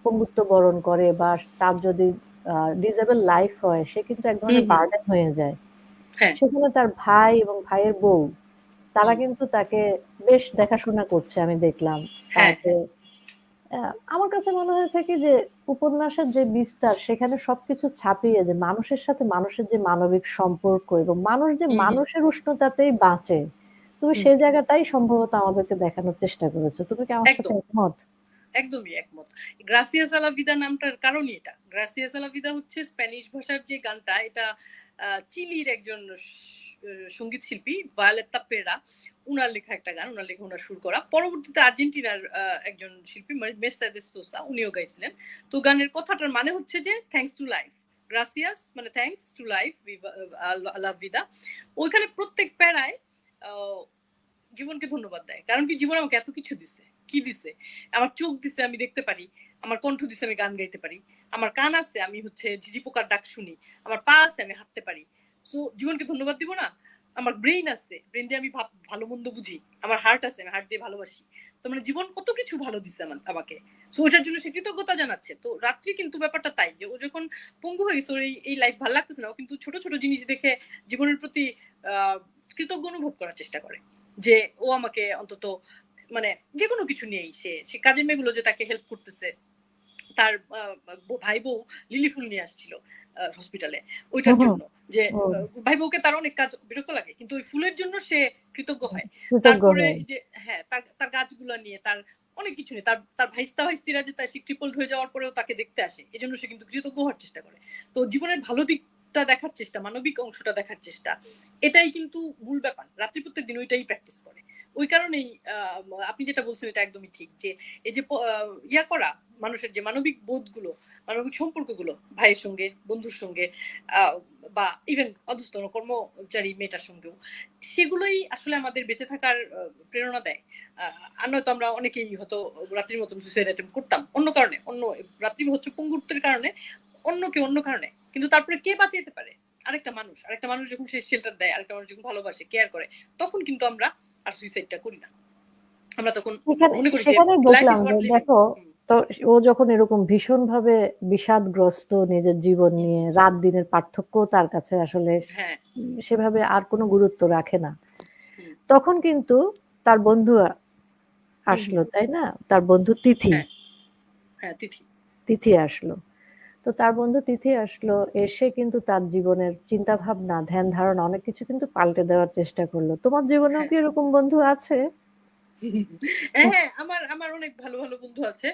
[SPEAKER 1] পঙ্গুত্ব বরণ করে বা তার যদি ডিসেবল লাইফ হয়, সে কিন্তু এক
[SPEAKER 2] হুম,
[SPEAKER 1] ধরনের
[SPEAKER 2] হুম,
[SPEAKER 1] বার্ডেন হয়ে যায়।
[SPEAKER 2] হ্যাঁ,
[SPEAKER 1] সেখানে তার ভাই এবং ভাইয়ের বউ, তারা
[SPEAKER 2] হুম,
[SPEAKER 1] কিন্তু তাকে বেশ দেখাশোনা করছে, আমি দেখলাম।
[SPEAKER 2] হ্যাঁ,
[SPEAKER 1] তাকে
[SPEAKER 2] হ্যাঁ।
[SPEAKER 1] আমার কাছে মনে হয়েছে কি যে উপন্যাসের যে বিস্তার, সেখানে সবকিছু ছাপিয়ে যে মানুষের সাথে মানুষের যে মানবিক সম্পর্ক এবং মানুষ যে
[SPEAKER 2] হুম, হুম,
[SPEAKER 1] মানুষের উষ্ণতাতেই বাঁচে, তুমি
[SPEAKER 2] হুম।
[SPEAKER 1] সেই জায়গাটাই সম্ভবত আমাদেরকে দেখানোর চেষ্টা করেছো। তুমি কি আমার সাথে
[SPEAKER 2] একদম।
[SPEAKER 1] একমত?
[SPEAKER 2] একদমই একমত। গ্রাসিয়াস আ লা ভিদা নামটার কারণই এটা। গ্রাসিয়াস আ লা ভিদা হচ্ছে স্প্যানিশ ভাষার যে গানটা এটা চিলির একজন সঙ্গীত শিল্পী ভায়োলেত্তা পেরা উনার লেখা একটা গান। উনার লেখা উনার সুর করা। পরবর্তীতে আর্জেন্টিনার একজন শিল্পী মেরসেদেস সোসা উনিও গাইছিলেন। তো গানের কথাটার মানে হচ্ছে যে থ্যাংকস টু লাইফ। গ্রাসিয়াস মানে থ্যাংকস টু লাইফ আ লা ভিদা। ওইখানে প্রত্যেক প্যারায় আ জীবনকে ধন্যবাদ দেয়। কারণ কি জীবন আমাকে এত কিছু দিছে। কি দিছে? আমার চোখ দিছে আমি দেখতে পারি। আমার কণ্ঠ দিছে আমি গান গাইতে পারি। আমার কান আছে আমি হচ্ছে ঝিঁঝি পোকার ডাক শুনি। আমার পা আছে আমি হাঁটতে পারি। সো জীবনকে ধন্যবাদ দিব না? আমার ব্রেইন আছে। ব্রেইন দিয়ে আমি ভালো-মন্দ বুঝি। আমার হার্ট আছে আমি হার্ট দিয়ে ভালোবাসি। তো মানে জীবন কত কিছু ভালো দিছে আমাকে, তো ওইটার জন্য সে কৃতজ্ঞতা জানাচ্ছে। তো রাত্রি কিন্তু ব্যাপারটা তাই যে ও যখন পঙ্গু হয়ে গেছে, ওর এই লাইফ ভালো লাগতেছে না, ও কিন্তু ছোট ছোট জিনিস দেখে জীবনের প্রতি কৃতজ্ঞ অনুভব করার চেষ্টা করে, যে ও আমাকে অন্তত মানে যে কোনো কিছু নিয়েই সে কাজের মেয়েগুলো যে তাকে হেল্প করতেছে, তার ভাই বউ লিলি ফুল নিয়ে আসছিল হসপিটালে ওইটার
[SPEAKER 1] হুম,
[SPEAKER 2] জন্য, যে
[SPEAKER 1] হুম,
[SPEAKER 2] ভাই বউকে তার অনেক কাজ বিরক্ত লাগে, কিন্তু ওই ফুলের জন্য সে কৃতজ্ঞ হয়।
[SPEAKER 1] কৃতজ্ঞ
[SPEAKER 2] তারপরে
[SPEAKER 1] হয়ে।
[SPEAKER 2] যে হ্যাঁ, তার গাছগুলো নিয়ে তার অনেক কিছু নিয়ে, তার ভাইস্তা ভাইস্তিরা যে তার ক্রিপলড হয়ে যাওয়ার পরেও তাকে দেখতে আসে, এজন্য সে কিন্তু কৃতজ্ঞ হওয়ার চেষ্টা করে। তো জীবনের ভালো দিকটা দেখার চেষ্টা, মানবিক অংশটা দেখার চেষ্টা, এটাই কিন্তু মূল ব্যাপার। রাত্রি প্রত্যেক দিন ওইটাই প্র্যাকটিস করে। ওই কারণেই আপনি যেটা বলছেন এটা একদমই ঠিক, যে এই যে ইয়া করা, মানুষের যে মানবিক বোধগুলো, মানবিক সম্পর্কগুলো, ভাইয়ের সঙ্গে, বন্ধুর সঙ্গে, বা ইভেন অধস্তন কর্মচারী মেয়েটার সঙ্গেও, সেগুলোই আসলে আমাদের বেঁচে থাকার প্রেরণা দেয়। আর নয়তো আমরা অনেকেই হয়তো রাত্রির মতন সুইসাইড অ্যাটেম্প্ট করতাম অন্য কারণে, রাত্রি হচ্ছে পঙ্গুত্বের কারণে, অন্য কারণে, কিন্তু তারপরে কে বাঁচিয়ে পারে? আরেকটা মানুষ যখন সে শেল্টার দেয়, আরেকটা মানুষ যখন ভালোবাসে, কেয়ার করে, তখন কিন্তু আমরা আর সুইসাইডটা করি না। আমরা তখন মনে করি যে
[SPEAKER 1] সেখানেই
[SPEAKER 2] লাইফ
[SPEAKER 1] বুঝলাম
[SPEAKER 2] ইজ
[SPEAKER 1] যে
[SPEAKER 2] ওয়ার্থ লিভিং।
[SPEAKER 1] দেখো, তো ও যখন এরকম ভীষণভাবে বিষাদগ্রস্ত নিজের জীবন নিয়ে, রাত দিনের পার্থক্য তার কাছে আসলে
[SPEAKER 2] হ্যাঁ।
[SPEAKER 1] সেভাবে আর কোনো গুরুত্ব রাখে না,
[SPEAKER 2] হুম,
[SPEAKER 1] তখন কিন্তু তার বন্ধু
[SPEAKER 2] হুম,
[SPEAKER 1] আসলো, তাই না? তার বন্ধু তিথি,
[SPEAKER 2] হ্যাঁ, হ্যাঁ, তিথি।
[SPEAKER 1] তিথি আসলো। তো তার বন্ধু তিথি আসলো, এসে কিন্তু তার জীবনের চিন্তা ভাবনা, ধ্যান ধারণা অনেক কিছু কিন্তু পাল্টে দেওয়ার চেষ্টা করলো। তোমার জীবনেও
[SPEAKER 2] হ্যাঁ।
[SPEAKER 1] কি এরকম বন্ধু আছে?
[SPEAKER 2] হ্যাঁ, আমার অনেক ভালো ভালো বন্ধু আছে।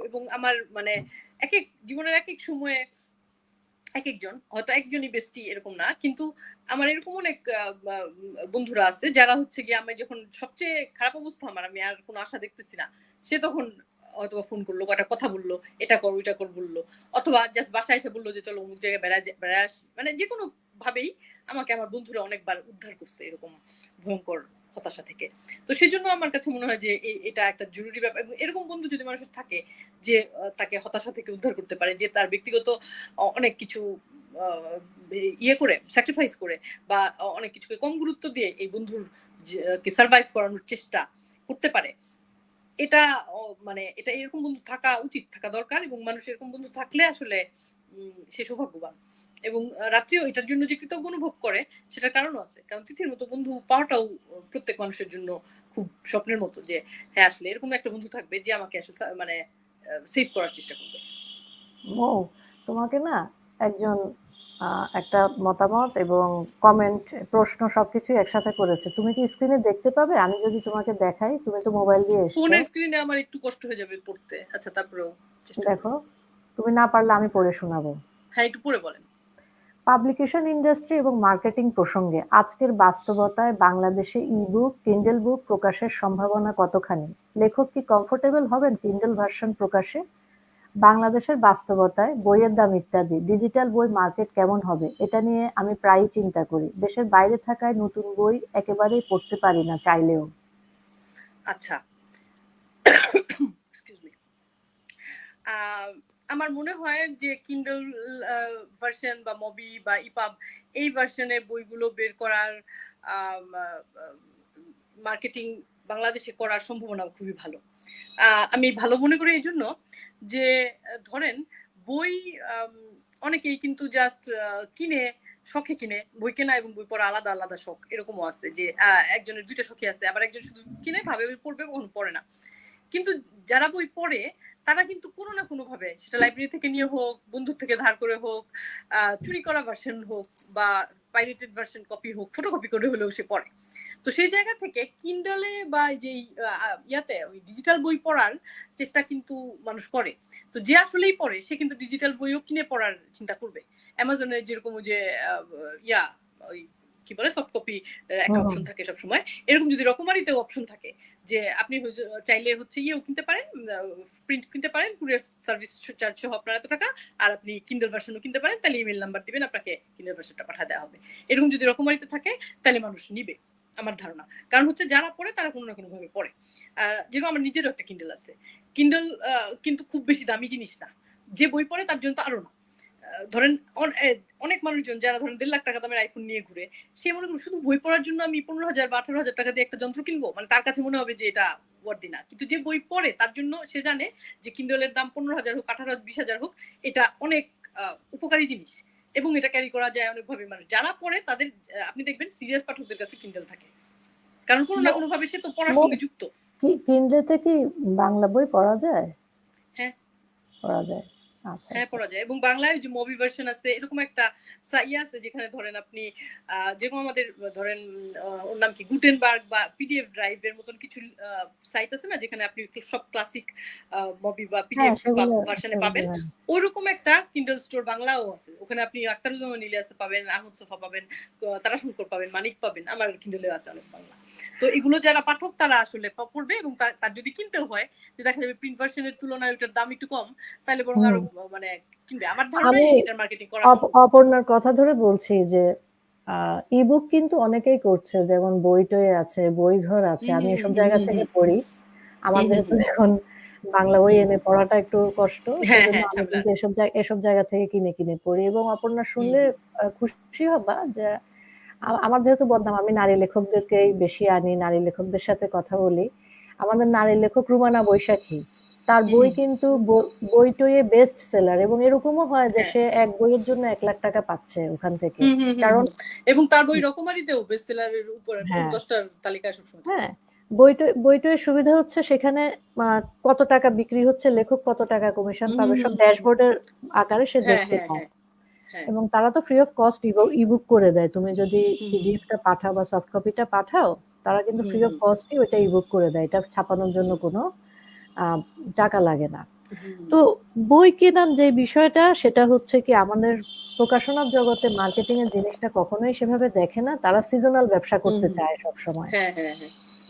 [SPEAKER 2] এবং আমার মানে জীবনের একেক সময়ে একেকজন, হয়তো একজনই বেস্টি এরকম না। কিন্তু আমার এরকম অনেক বন্ধুরা আছে যারা হচ্ছে গিয়ে, আমি যখন সবচেয়ে খারাপ অবস্থা আমি আর কোন আশা দেখতেছি না, সে তখন হয়তোবা ফোন করলো, কয়েকটা কথা বলল, এটা কর, ওইটা কর বলল। অথবা জাস্ট বাসায় এসে বলল যে, "চলো অমুক জায়গায় বেড়ায় আসি।" মানে যেকোনো ভাবেই আমাকে আমার বন্ধুরা অনেকবার উদ্ধার করছে এরকম ভয়ংকর হতাশা থেকে। তো সেজন্য আমার কাছে মনে হয় যে এটা একটা জরুরি ব্যাপার, এবং এরকম বন্ধু যদি মানুষের থাকে যে তাকে হতাশা থেকে উদ্ধার করতে পারে, যে তার ব্যক্তিগত অনেক কিছু ইয়ে করে, স্যাক্রিফাইস করে, বা অনেক কিছুকে কম গুরুত্ব দিয়ে এই বন্ধুর কে সার্ভাইভ করানোর চেষ্টা করতে পারে, এটা মানে এটা এরকম বন্ধু থাকা উচিত, থাকা দরকার, এবং মানুষ এরকম বন্ধু থাকলে আসলে সে সৌভাগ্যবান। এবং রাত্রিও এটার জন্য যে কৃতজ্ঞ অনুভব করে, সেটার কারণও আছে। কারণ তিথির মতো বন্ধু পাওয়াটাও প্রত্যেক মানুষের জন্য খুব স্বপ্নের মতো, যে হ্যাঁ, আসলে এরকম একটা বন্ধু থাকবে যে আমাকে আসলে মানে সেভ করার চেষ্টা করবে।
[SPEAKER 1] ও, তোমাকে না একজন একটা মতামত এবং কমেন্ট, প্রশ্ন সবকিছুই একসাথে করেছে। তুমি কি স্ক্রিনে দেখতে পাবে? আমি যদি তোমাকে দেখাই, তুমি তো মোবাইল দিয়ে এসছো।
[SPEAKER 2] ফোনের স্ক্রিনে আমার একটু কষ্ট হয়ে যাবে পড়তে। আচ্ছা, তারপরেও চেষ্টা করি।
[SPEAKER 1] দেখো, তুমি না পারলে আমি পড়ে শোনাবো।
[SPEAKER 2] হ্যাঁ, একটু পড়ে বলেন।
[SPEAKER 1] পাবলিকেশন ইন্ডাস্ট্রি এবং মার্কেটিং প্রসঙ্গে আজকের বাস্তবতায় বাংলাদেশে ই-বুক, কিন্ডেল বুক প্রকাশের সম্ভাবনা কতখানি? লেখক কি কমফোর্টেবল হবেন কিন্ডেল ভার্সন প্রকাশে? বাংলাদেশের বাস্তবতায় বইয়ের দাম ইত্যাদি, ডিজিটাল বই মার্কেট কেমন হবে, এটা নিয়ে আমি প্রায়ই চিন্তা করি। দেশের বাইরে থাকায় নতুন বই একেবারেই পড়তে পারি না চাইলেও।
[SPEAKER 2] আচ্ছা। Excuse me. আমার মনে হয় যে কিন্ডল ভার্সন বা মবি বা ইপাব, এই ভার্সনের বইগুলো বের করার মার্কেটিং বাংলাদেশে করার সম্ভাবনা খুবই ভালো। আমি ভালো মনে করি এই জন্য যে, ধরেন বই অনেকেই কিন্তু জাস্ট কিনে, শখে কিনে। বই কেনা এবং বই পড়া আলাদা আলাদা শখ, এরকমও আছে যে একজনের দুইটা শখই আছে, আবার একজন শুধু কিনে ভাবে বই পড়বে, কখনো পড়ে না। কিন্তু যারা বই পড়ে, তারা কিন্তু কোনো না কোনো ভাবে, সেটা লাইব্রেরি থেকে নিয়ে হোক, বন্ধুর থেকে ধার করে হোক, চুরি করা ভার্সন হোক, বা পাইরেটেড ভার্সন কপি হোক, ফটোকপি করে হলেও সে পড়ে। তো সেই জায়গা থেকে কিন্ডলে বা যে ইয়াতে ওই ডিজিটাল বই পড়ার চেষ্টা কিন্তু মানুষ করে। তো যে আসলেই পড়ে, সে কিন্তু ডিজিটাল বইও কিনে পড়ার চিন্তা করবে। অ্যামাজনে যেরকম ওই যে ইয়া ওই কি বলে, সফট কপি একটা
[SPEAKER 1] হুম,
[SPEAKER 2] অপশন থাকে সবসময়, এরকম যদি রকমারিতেও অপশন থাকে, যে আপনি চাইলে হচ্ছে ইয়েও কিনতে পারেন, প্রিন্ট কিনতে পারেন, কুরিয়ার সার্ভিস চার্জ সহ আপনার এত টাকা, আর আপনি কিন্ডল ভার্সনও কিনতে পারেন, তাহলে ইমেল নাম্বার দিবেন, আপনাকে কিন্ডল ভার্সনটা পাঠিয়ে দেওয়া হবে। এরকম যদি রকমারিতে থাকে, তাহলে মানুষ নিবে আমার ধারণা। কারণ হচ্ছে যারা পড়ে তারা কোনো না কোনো ভাবে পড়ে। যেরকম আমার নিজেরও একটা কিন্ডল আছে। কিন্ডল কিন্তু খুব বেশি দামি জিনিস না। যে বই পড়ে তার জন্য তো আরো না। ধরেন অনেক মানুষজন যারা ধরেন ১.৫ লাখ টাকা দামের আইফোন নিয়ে ঘুরে, সে মনে করে শুধু বই পড়ার জন্য আমি ১৫,০০০ বা ১৮,০০০ টাকা দিয়ে একটা যন্ত্র কিনবো, মানে তার কাছে মনে হবে যে এটা ওয়ার্দি না, কিন্তু যে বই পড়ে তার জন্য সে জানে যে কিন্ডলের দাম 15,000 হোক, 18,000, 20,000 হোক, এটা অনেক উপকারী জিনিস এবং এটা ক্যারি করা যায় অনেকভাবে। মানে যারা পড়ে তাদের আপনি দেখবেন সিরিয়াস পাঠকদের কাছে কিন্ডল থাকে, কারণ কোনো না কোনো ভাবে সে তো পড়ার সঙ্গে যুক্ত।
[SPEAKER 1] কিন্ডলেতে কি বাংলা বই পড়া যায়?
[SPEAKER 2] হ্যাঁ
[SPEAKER 1] পড়া যায়। আচ্ছা,
[SPEAKER 2] হ্যাঁ পড়া যায়, এবং বাংলায় যে মুভি ভার্সন আছে, এরকম একটা ইয়ে আছে যেখানে ধরেন আপনি যেরকম আমাদের ধরেন ওর নাম কি গুটেনবার্গ বা পিডিএফ ড্রাইভের মতন কিছু সাইট আছে না, যেখানে আপনি সব ক্লাসিক মুভি বা পিডিএফ ভার্সনে পাবেন, ওইরকম একটা কিন্ডল স্টোর বাংলাও আছে। ওখানে আপনি আখতারুজ্জামান ইলিয়াস পাবেন, আহমদ সোফা পাবেন, তারাশঙ্কর পাবেন, মানিক পাবেন, আমার কিন্ডলেও আছে অনেক বাংলা। তো এগুলো যারা পাঠক তারা আসলে পড়বে, এবং তার যদি কিনতেও হয় যে দেখা যাবে প্রিন্ট ভার্সনের তুলনায় ওটার দাম একটু কম, তাহলে বরং আরো মানে কিনবে। আমার ধারণা এটার মার্কেটিং করা
[SPEAKER 1] অপর্ণার কথা ধরে বলছি যে ইবুক কিন্তু অনেকেই করছে, যেমন বইটই আছে, বই ঘর আছে, আমি এসব জায়গা থেকে পড়ি। আমার যেহেতু এখন বাংলা বই এনে পড়াটা একটু কষ্ট, সেজন্য আমি কিন্তু এসব জায়গা থেকে কিনে কিনে পড়ি। এবং অপর্ণা শুনলে খুশি হবা যে আমার যেহেতু বদনাম, আমি নারী লেখকদেরকেই বেশি আনি, নারী লেখকদের সাথে কথা বলি। আমাদের নারী লেখক রুমানা বৈশাখী, তার বই কিন্তু বইটইয়ে বেস্ট সেলার, এবং এরকমও হয় যে সে এক বইয়ের জন্য 1 লাখ টাকা পাচ্ছে ওখান থেকে।
[SPEAKER 2] কারণ এবং তার বই রকমারিতেও বেস্ট সেলারের উপরে প্রথম 10টার তালিকায় সবসময়।
[SPEAKER 1] হ্যাঁ, বইটইয়ের সুবিধা হচ্ছে সেখানে কত টাকা বিক্রি হচ্ছে, লেখক কত টাকা কমিশন পাবে, সব ড্যাশবোর্ডের আকারে সে দেখতে পায়। এবং তারা তো ফ্রি অফ কস্ট ইবুক করে দেয়। তুমি যদি পিডিএফটা পাঠাও বা সফট কপিটা পাঠাও, তারা কিন্তু ফ্রি অফ কস্টই ওটা ইবুক করে দেয়। এটা ছাপানোর জন্য কোনো টাকা লাগে না। তো বই কেনার যে বিষয়টা, সেটা হচ্ছে কি আমাদের প্রকাশনার জগতে মার্কেটিং এর জিনিসটা কখনোই সেভাবে দেখে না, তারা সিজনাল ব্যবসা করতে চায় সব সময়।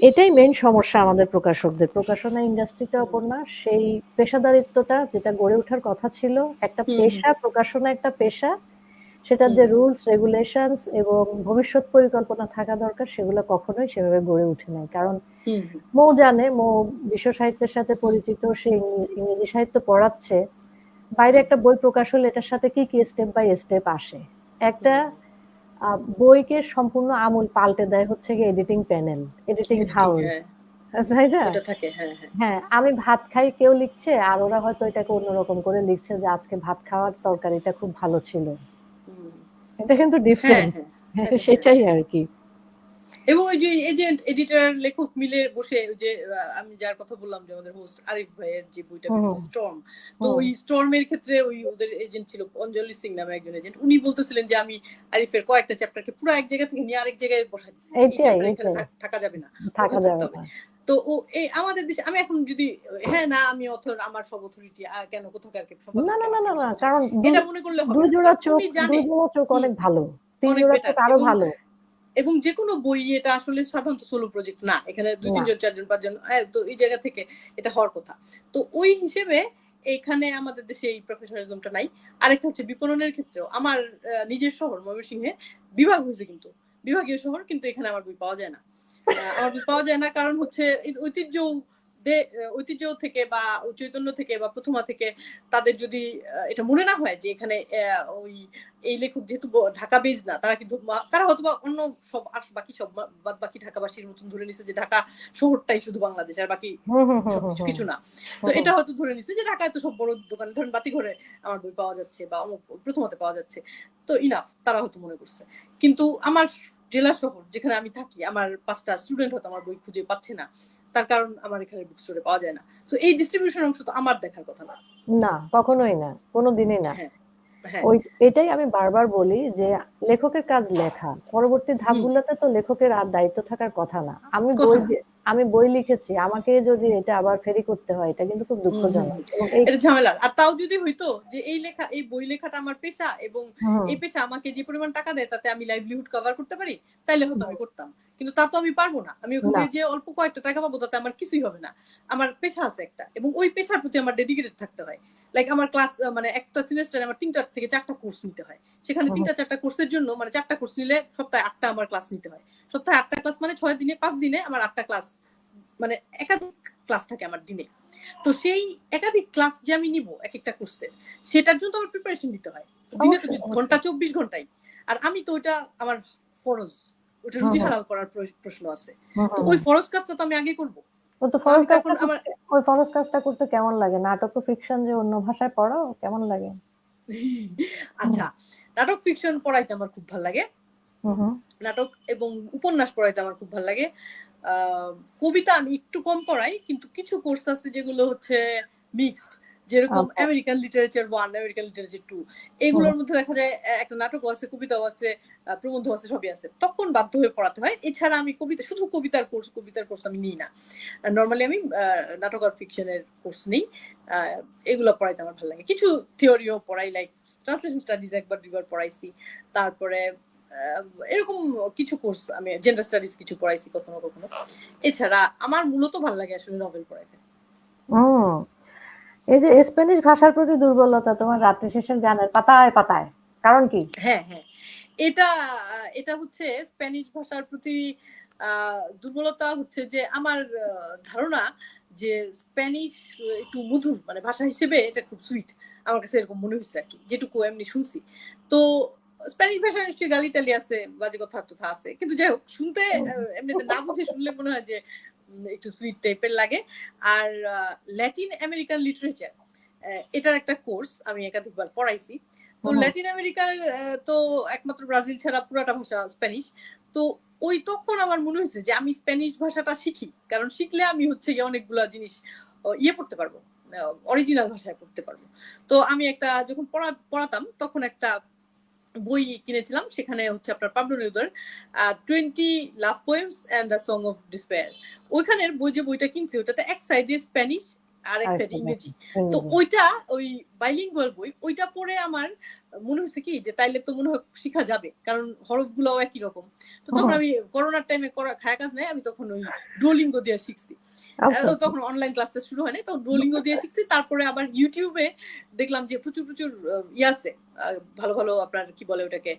[SPEAKER 1] এটাই মেইন সমস্যা আমাদের প্রকাশকদের। প্রকাশনা ইন্ডাস্ট্রিতে অপর্ণা সেই পেশাদারিত্বটা যেটা গড়ে ওঠার কথা ছিল, একটা পেশা, প্রকাশনা একটা পেশা, সেটার যে রুলস রেগুলেশনস এবং ভবিষ্যৎ পরিকল্পনা থাকা দরকার, সেগুলো কখনোই সেভাবে গড়ে ওঠে নাই। কারণ মৌ জানে, মৌ বিশ্ব সাহিত্যের সাথে পরিচিত, সে ইংরেজি সাহিত্য পড়াচ্ছে। বাইরে একটা বই প্রকাশ হলে এটার সাথে কি কি স্টেপ বাই স্টেপ আসে। একটা বইকে সম্পূর্ণ আমূল পাল্টে দেয় হচ্ছে গিয়ে এডিটিং প্যানেল, এডিটিং হাউস, তাই না? হ্যাঁ, আমি ভাত খাই কেউ লিখছে, আর ওরা হয়তো এটাকে অন্যরকম করে লিখছে যে আজকে ভাত খাওয়ার তরকারিটা খুব ভালো ছিল। এটা কিন্তু ডিফারেন্ট। সেটাই আর কি।
[SPEAKER 2] এবং ওই যে এজেন্ট এডিটর লেখক মিলে বসে, ওই যে আমি যার কথা বললাম যে আমাদের হোস্ট আরিফ ভাইয়ের যে বইটা স্টর্ম, তো ওই স্টর্মের ক্ষেত্রে ওই ওদের এজেন্ট ছিল অঞ্জলি সিং নামে একজন এজেন্ট। উনি বলতেছিলেন যে আমি আরিফের কয়েকটা চ্যাপ্টারকে পুরো এক জায়গা থেকে নিয়ে আরেক জায়গায় বসাই দিচ্ছি, এই চ্যাপ্টার এখানে থাকা যাবে না,
[SPEAKER 1] থাকা যাবে না।
[SPEAKER 2] তো ও এই আমাদের দেশে আমি এখন যদি না আমি অথর আমার সব অথরিটি কেন কোথাকার
[SPEAKER 1] না না না না, কারণ
[SPEAKER 2] এটা মনে করলে হবে
[SPEAKER 1] দুই জোড়া চোখ অনেক ভালো, তিন জোড়া চোখ আরো ভালো।
[SPEAKER 2] এবং যে কোনো বই এটা আসলে সাধারণত সোলো প্রজেক্ট না, এখানে 2-3 জন 4 জন 5 জন, তো এই জায়গা থেকে এটা হওয়ার কথা। তো ওই হিসেবে এখানে আমাদের দেশে এই প্রফেশনালিজমটা নাই। আরেকটা হচ্ছে বিপণনের ক্ষেত্রেও আমার নিজের শহর ময়মনসিংহে বিভাগ হয়েছে, কিন্তু বিভাগীয় শহর, কিন্তু এখানে আমার বই পাওয়া যায় না। আমার বই পাওয়া যায় না কারণ হচ্ছে ঐতিহ্য থেকে বা চৈতন্য থেকে বা প্রথমা থেকে তাদের যদি এটা মনে না হয় যে এখানে ওই এই লেখক যেহেতু ঢাকা বেজ না, তারা হয়তো অন্য সব বাকি সব বাকি ঢাকাবাসীর মতন ধরে নিছে যে ঢাকা শহরটাই শুধু বাংলাদেশ আর বাকি কিছু না। তো এটা হয়তো ধরে নিছে যে ঢাকায় তো সব বড় দোকানে ধরেন বাতিঘরে আমার বই পাওয়া যাচ্ছে বা প্রথমতে পাওয়া যাচ্ছে, তো ইনাফ তারা হয়তো মনে করছে। কিন্তু আমার জেলা শহর যেখানে আমি থাকি, আমার 5টা স্টুডেন্ট হয়তো আমার বই খুঁজে পাচ্ছে না, তার কারণ আমার এখানে বুক স্টোরে পাওয়া যায় না। তো এই ডিস্ট্রিবিউশন অংশ তো আমার দেখার কথা না,
[SPEAKER 1] না কখনোই না, কোনোদিনই না। এটাই আমি বারবার বলি যে লেখকের কাজ লেখা, পরবর্তী ধাপগুলোতে তো লেখকের আর দায়িত্ব থাকার কথা না। আমি বই লিখেছি, আমাকে যদি এটা আবার ফেরি করতে হয়, এটা কিন্তু খুব দুঃখজনক এবং
[SPEAKER 2] এটা ঝামেলার। আর তাও যদি হইতো যে এই বই লেখাটা আমার পেশা এবং এই পেশা আমাকে যে পরিমাণ টাকা দেয় তাতে আমি লাইভলিহুড কভার করতে পারি, তাইলে হয়তো আমি করতাম। কিন্তু তা তো আমি পারবো না। আমি ওখানে যে অল্প কয়েকটা টাকা পাবো তাতে আমার কিছুই হবে না। আমার পেশা আছে একটা, এবং ওই পেশার প্রতি আমার ডেডিকেটেড থাকতে হয়। লাইক আমার ক্লাস মানে একটা সেমিস্টারে আমার 3টা থেকে 4টা কোর্স নিতে হয়। সেখানে 3টা-4টা কোর্সের জন্য মানে 4টা কোর্স নিলে সপ্তাহে 8টা আমার ক্লাস নিতে হয়। সপ্তাহে 8টা ক্লাস মানে 6 দিনে 5 দিনে আমার 8টা ক্লাস, মানে একাধিক ক্লাস থাকে আমার দিনে। তো সেই একাধিক ক্লাস যে আমি নিব এক একটা কোর্সে, সেটার জন্য আমার প্রিপারেশন নিতে হয়। দিনে তো ঘন্টা 24 ঘন্টাই। আর আমি তো ওটা আমার ফরজ, ওটা রুজি হালাল করার প্রশ্ন আছে। তো ওই ফরজ কাজটা তো আমি আগে করব।
[SPEAKER 1] তো
[SPEAKER 2] তো আমি তখন আমার
[SPEAKER 1] ওই ফরজ কাজটা করতে কেমন লাগে? নাটক ও ফিকশন যে অন্য ভাষায় পড়ো কেমন লাগে? হুম,
[SPEAKER 2] আচ্ছা, নাটক ফিকশন পড়াইতে আমার খুব ভাল লাগে।
[SPEAKER 1] হুম, হুম,
[SPEAKER 2] নাটক এবং উপন্যাস পড়াইতে আমার খুব ভাল লাগে। আ কবিতা আমি একটু কম পড়াই। কিন্তু কিছু কোর্স আছে যেগুলো হচ্ছে মিক্সড। যেরকম
[SPEAKER 1] আচ্ছা,
[SPEAKER 2] আমেরিকান লিটারেচার 1, আমেরিকান লিটারেচার 2
[SPEAKER 1] হুম,
[SPEAKER 2] এগুলোর মধ্যে দেখা যায় একটা নাটকও আছে, কবিতাও আছে, প্রবন্ধ আছে, সবই আছে। তখন বাধ্য হয়ে পড়াতে হয়। এছাড়া আমি শুধু কবিতার কোর্স আমি নিই না। নরমালি আমি নাটক আর ফিকশন এর কোর্স নেই। আ এগুলো পড়াইতে আমার ভাল লাগে। কিছু থিওরিও পড়াই, লাইক ট্রান্সলেশন স্টাডিজ ১ বার ২ বার পড়াইছি। তারপরে এরকম কিছু কোর্স আমি জেন্ডার স্টাডিজ কিছু পড়াইছি কখনো কখনো। এছাড়া আমার মূলত ভাল লাগে আসলে নভেল পড়াইতে।
[SPEAKER 1] হুম। এই যে স্প্যানিশ ভাষার প্রতি দুর্বলতা তোমার রাত্রি শেষের গানের পাতায় পাতায়, কারণ কি?
[SPEAKER 2] হ্যাঁ, হ্যাঁ। এটা এটা হচ্ছে স্প্যানিশ ভাষার প্রতি আ দুর্বলতা হচ্ছে যে আমার ধারণা যে স্প্যানিশ একটু মধুর, মানে ভাষা হিসেবে এটা খুব সুইট। আমার কাছে এরকম মনে হইছে আরকি। যেটুকু এমনি শুনছি। তো স্প্যানিশ ভাষায় নিশ্চয়ই গালি-টালি আছে, বাজে কথা-টথা আছে। কিন্তু যাই হোক, শুনতে এমনিতে না বুঝে শুনলে মনে হয় যে একটু সুইট টাইপের লাগে। আর ল্যাটিন আমেরিকান লিটারেচার এটার একটা কোর্স আমি একাধিকবার পড়াইছি। তো
[SPEAKER 1] হুম,
[SPEAKER 2] ল্যাটিন আমেরিকার তো একমাত্র ব্রাজিল ছাড়া পুরাটা ভাষা স্প্যানিশ। তো তখন আমার মনে হয়েছে যে আমি স্প্যানিশ ভাষাটা শিখি। কারণ শিখলে আমি হচ্ছে গিয়ে অনেকগুলা জিনিস পড়তে পারবো। অরিজিনাল ভাষায় পড়তে পারবো। তো আমি একটা যখন পড়াতাম তখন একটা বই কিনেছিলাম। সেখানে হচ্ছে আপনার পাবলো নেরুদার 20 love poems and a song of despair. ওইখানের বইটা কিনছি, ওটাতে এক সাইডে স্প্যানিশ আর এক সাইডে
[SPEAKER 1] আরেকটা দেখো
[SPEAKER 2] ইংরেজি। তো
[SPEAKER 1] ইংরেজি।
[SPEAKER 2] ওই বাইলিঙ্গুয়াল বই, ওইটা পড়ে আমার মনে হইছে কি যে তাইলে তো মনে হয় শিখা যাবে। কারণ হরফগুলাও একই রকম। তো তখন
[SPEAKER 1] হুম,
[SPEAKER 2] আমি করোনার টাইমে খায়া কাজ নাই। আমি তখন ওই ডুওলিঙ্গো দিয়ে শিখছি।
[SPEAKER 1] আচ্ছা, আচ্ছা।
[SPEAKER 2] তখন অনলাইন ক্লাস শুরু হয় নাই। তখন ডুওলিঙ্গো দিয়ে শিখছি। তারপরে আবার YouTube এ দেখলাম যে প্রচুর আছে। আ ভালো আপনার কি বলে ওটাকে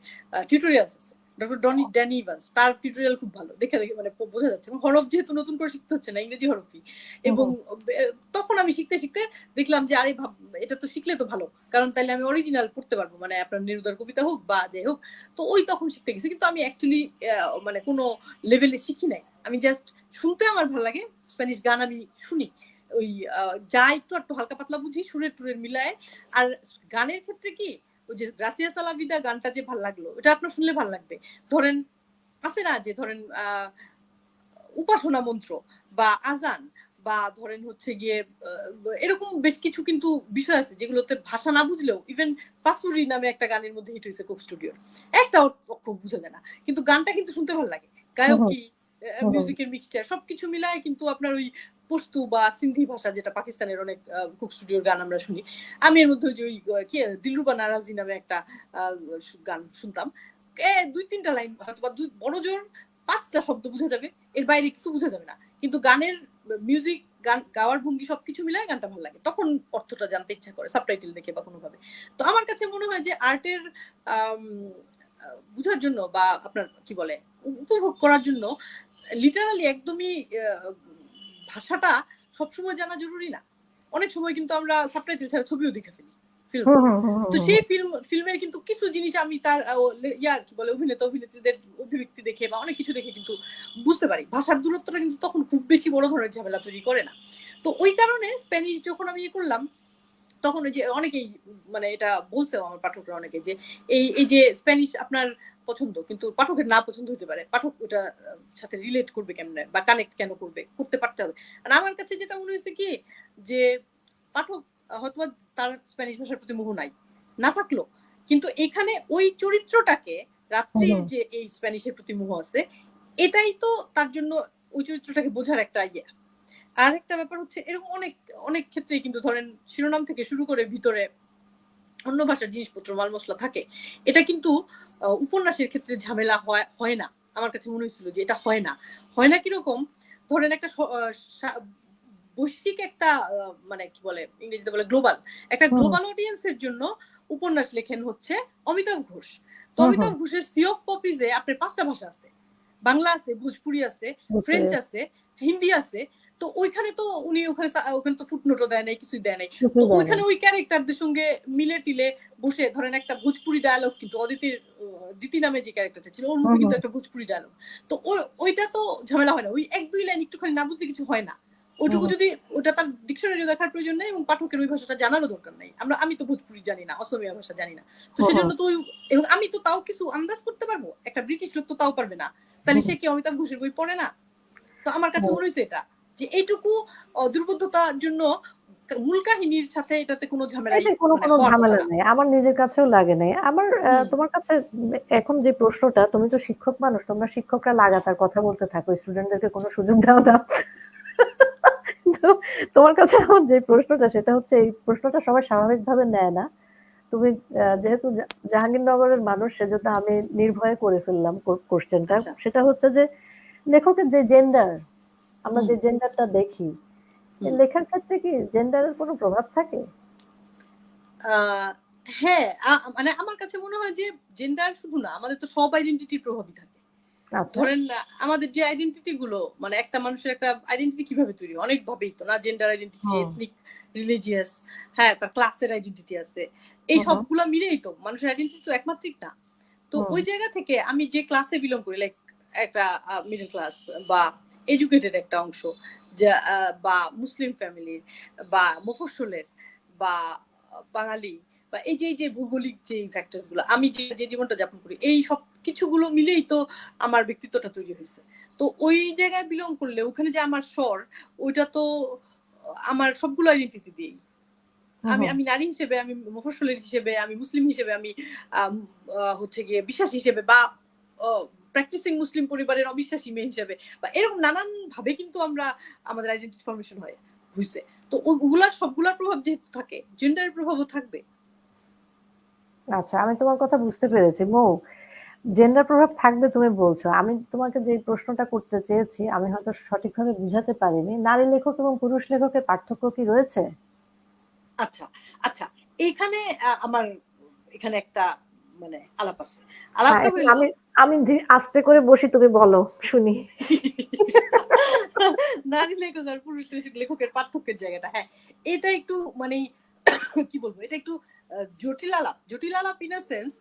[SPEAKER 2] টিউটোরিয়ালস আছে। ডক্টর ড্যানি ইভান্স তার টিউটোরিয়াল খুব ভালো। দেখে মানে বোঝা যাচ্ছে। এবং হরফ যেহেতু নতুন করে শিখতে হচ্ছে না, ইংরেজি হরফই।
[SPEAKER 1] হুম,
[SPEAKER 2] এবং
[SPEAKER 1] হুম,
[SPEAKER 2] তখন আমি শিখতে দেখলাম যে আরে এটা তো শিখলে তো ভালো। কারণ তাইলে আমি অরিজিনাল পড়তে পারবো। মানে আপনার নেরুদার কবিতা হোক বা যাই হোক। তো তখন শিখতে গেছি। কিন্তু আমি অ্যাকচুয়ালি মানে কোন লেভেলে শিখি নাই। আমি জাস্ট শুনতে আমার ভালো লাগে। স্প্যানিশ গান আমি শুনি। ওই আ যা একটু হালকা পাতলা বুঝি সুরের-টুরের মিলায়। আর গানের ক্ষেত্রে কি ওই যে 'গ্রাসিয়াস আ লা ভিদা' গানটা যে ভাল লাগলো, এটা আপনার শুনলে ভাল লাগবে। ধরেন আছে না যে ধরেন উপাসনা মন্ত্র বা আজান বা ধরেন হচ্ছে গিয়ে আ এরকম বেশ কিছু কিন্তু বিষয় আছে যেগুলোতে ভাষা না বুঝলেও ইভেন 'পাসুরি' নামে একটা গানের মধ্যে হিট হইছে কোক স্টুডিওর। একটা অক্ষর বুঝা যায় না। কিন্তু গানটা কিন্তু শুনতে ভাল লাগে।
[SPEAKER 1] হুম,
[SPEAKER 2] গায়কী,
[SPEAKER 1] হুম, হুম,
[SPEAKER 2] মিউজিকের মিক্সচার সবকিছু মিলায় কিন্তু আপনার ওই পশতু বা সিন্ধি ভাষা, যেটা পাকিস্তানের অনেক কোক স্টুডিওর গান আমরা শুনি। আমি এর মধ্যে ওই যে ওই কি 'দিলরুবা নারাজি' নামে একটা আ গান শুনতাম। ২-৩ টা লাইন হয়তোবা বড়জোর ৫ টা শব্দ বুঝা যাবে। এর বাইরে কিছু বুঝা যাবে না। কিন্তু গানের মিউজিক, গান গাওয়ার ভঙ্গি সবকিছু মিলায় গানটা ভাল লাগে। তখন অর্থটা জানতে ইচ্ছা করে সাবটাইটেল দেখে বা কোনভাবে। তো আমার কাছে মনে হয় যে আর্টের আম আ বুঝার জন্য বা আপনার কি বলে উপভোগ করার জন্য লিটারালি একদমই ভাষাটা সবসময় জানা জরুরি না। অনেক সময় কিন্তু আমরা সাবটাইটেল ছাড়া ছবিও দেখে ফেলি ফিল্মে।
[SPEAKER 1] হুম, হুম, হুম,
[SPEAKER 2] তো
[SPEAKER 1] হুম,
[SPEAKER 2] সেই
[SPEAKER 1] হুম,
[SPEAKER 2] ফিল্মের কিন্তু কিছু জিনিস আমি তার কি বলে অভিনেত্রীদের অভিব্যক্তি দেখে বা অনেক কিছু দেখে কিন্তু বুঝতে পারি। ভাষার দূরত্বটা কিন্তু তখন খুব বেশি বড় ধরনের ঝামেলা তৈরি করে না। তো ওই কারণে স্প্যানিশ যখন আমি করলাম, তখন ওই যে অনেকেই মানে এটা বলছেও আমার পাঠকরা অনেকে যে এই যে স্প্যানিশ আপনার পছন্দ কিন্তু পাঠকের না পছন্দ হতে পারে। পাঠক ওটা সাথে রিলেট করবে কেমনে বা কানেক্ট কেন করবে? করতে পারতে হবে। আর আমার কাছে যেটা মনে হইছে কি যে পাঠক হয়তোবা তার স্প্যানিশ ভাষার প্রতি মোহ নাই। না থাকলো। কিন্তু এখানে ওই চরিত্রটাকে
[SPEAKER 1] হুম,
[SPEAKER 2] রাত্রির
[SPEAKER 1] হুম,
[SPEAKER 2] যে এই স্প্যানিশের প্রতি মোহ আছে, এটাই তো তার জন্য ওই চরিত্রটাকে বোঝার একটা ইয়ে। আরেকটা ব্যাপার হচ্ছে এরকম অনেক ক্ষেত্রেই কিন্তু ধরেন শিরোনাম থেকে শুরু করে ভিতরে অন্য ভাষার জিনিসপত্র মাল মসলা থাকে। এটা কিন্তু উপন্যাসের ক্ষেত্রে ঝামেলা হয় না। আমার কাছে মনে হয়েছিল যে এটা হয় না। হয় না কিরকম? ধরেন একটা স আ সা বৈশ্বিক একটা মানে কি বলে? ইংরেজিতে বলে গ্লোবাল। একটা
[SPEAKER 1] হুম,
[SPEAKER 2] গ্লোবাল অডিয়েন্স এর জন্য উপন্যাস লেখেন হচ্ছে অমিতাভ ঘোষ। তো
[SPEAKER 1] হুম, হুম,
[SPEAKER 2] অমিতাভ ঘোষের 'সি অফ পপিজ' এ আপনার ৫ টা ভাষা আছে। বাংলা আছে, ভোজপুরি আছে,
[SPEAKER 1] বুঝতে
[SPEAKER 2] ফ্রেঞ্চ
[SPEAKER 1] পেরেছি।
[SPEAKER 2] আছে, হিন্দি আছে। তো ওইখানে তো উনি ওখানে তো ফুটনোটও দেয় নাই, কিছুই দেয় নাই। তো
[SPEAKER 1] কিছুই দেয় নাই।
[SPEAKER 2] ওইখানে ওই ক্যারেক্টারদের সঙ্গে মিলে-টিলে বসে ধরেন একটা ভোজপুরি ডায়ালগ কিন্তু অদিতির দিতি নামে যে ক্যারেক্টারটা ছিল ওর
[SPEAKER 1] হুম,
[SPEAKER 2] মুখে কিন্তু
[SPEAKER 1] হুম,
[SPEAKER 2] একটা ভোজপুরি ডায়ালগ। তো ওইটা তো ঝামেলা হয় না। ওই ১-২ লাইন একটুখানি না বুঝলে কিছু হয় না। ওইটুকু যদি ওটা তার ডিকশনারি দেখার প্রয়োজন নেই এবং পাঠকের ওই ভাষাটা জানারও দরকার নাই। আমি তো ভোজপুরি জানি না, অসমীয়া ভাষা জানি না, তো সেজন্য তো এবং আমি তো তাও কিছু আন্দাজ করতে পারবো, একটা ব্রিটিশ লোক তো তাও পারবে না, তাহলে সে কি অমিতাভ ঘোষের বই পড়ে না? তো আমার কাছে মনে হয়েছে এটা যে এইটুকু দুর্বোধ্যতার জন্য মূল কাহিনীর সাথে এটাতে কোনো ঝামেলা
[SPEAKER 1] নেই, আমার নিজের কাছেও লাগে নাই। আমার তোমার কাছে এখন যে প্রশ্নটা, তুমি তো শিক্ষক মানুষ, তোমরা শিক্ষকরা লাগাতার কথা বলতে থাকো, স্টুডেন্টদেরকে কোনো সুযোগ দাও না। তো তোমার কাছে এখন যে প্রশ্নটা, সেটা হচ্ছে, এই প্রশ্নটা সবাই স্বাভাবিকভাবে নেয় না। তুমি যেহেতু জাহাঙ্গীরনগরের মানুষ, সেজন্য আমি নির্ভয়ে করে ফেললাম কোশ্চেনটা। সেটা হচ্ছে যে লেখকের যে জেন্ডার, আমরা যে জেন্ডারটা দেখি, লেখার ক্ষেত্রে কি জেন্ডারের কোনো প্রভাব থাকে?
[SPEAKER 2] হ্যাঁ, মানে আমার কাছে মনে হয় যে জেন্ডার শুধু না, আমাদের তো সব আইডেন্টিটির প্রভাবই থাকে। ধরেন আমাদের যে আইডেন্টিটি গুলো, মানে একটা মানুষের একটা আইডেন্টিটি কিভাবে তৈরি, অনেক ভাবেই তো না, জেন্ডার আইডেন্টিটি, এথনিক, রিলিজিয়াস, হ্যাঁ, তার ক্লাসের আইডেন্টিটি আছে, এই সবগুলো মিলেই তো মানুষের আইডেন্টিটি তো একমাত্রিক না। তো ওই জায়গা থেকে আমি যে ক্লাসে বিলং করি, লাইক একটা মিডল ক্লাস বা এডুকেটেড একটা অংশ, বা মুসলিম ফ্যামিলির বা মফস্বলের বা বাঙালি, বা এই যে ভৌগোলিক যে ফ্যাক্টরস গুলো, আমি যে জীবনটা যাপন করি, এই সব কিছুগুলো মিলেই তো আমার ব্যক্তিত্বটা তৈরি হয়েছে। তো ওই জায়গায় বিলং করলে ওখানে যে আমার স্বর, ওইটা তো আমার সবগুলো আইডেন্টিটি দিয়েই, আমি নারী হিসেবে, আমি মফস্বলের হিসেবে, আমি মুসলিম হিসেবে, আমি হচ্ছে গিয়ে বিশ্বাসী হিসেবে, বা প্র্যাকটিসিং মুসলিম পরিবারের অবিশ্বাসী মেয়ে হিসেবে, বা এরকম নানান ভাবে কিন্তু আমরা আমাদের আইডেন্টিটি ফরমেশন হয় বুঝতে। তো ওগুলার সবগুলার প্রভাব যেহেতু থাকে, জেন্ডারের প্রভাবও থাকবে।
[SPEAKER 1] আচ্ছা, আমি তোমার কথা বুঝতে পেরেছি মৌ। জেন্ডার প্রভাব থাকবে তুমি বলছো, আমি তোমাকে যে প্রশ্নটা করতে চেয়েছি, আমি হয়তো সঠিকভাবে বুঝাতে পারিনি। নারী লেখক এবং পুরুষ লেখকের পার্থক্য কি রয়েছে?
[SPEAKER 2] আচ্ছা আচ্ছা, এইখানে আমার এখানে একটা মানে আলাপ আছে। আলাপটা হলো,
[SPEAKER 1] আমি যে আস্তে করে বসি, তুমি বলো শুনি।
[SPEAKER 2] নারী লেখক আর পুরুষ লেখকের পার্থক্যের জায়গাটা, হ্যাঁ, এটা একটু মানে কি বলবো, এটা একটু জটিল আলাপ ইন আ সেন্স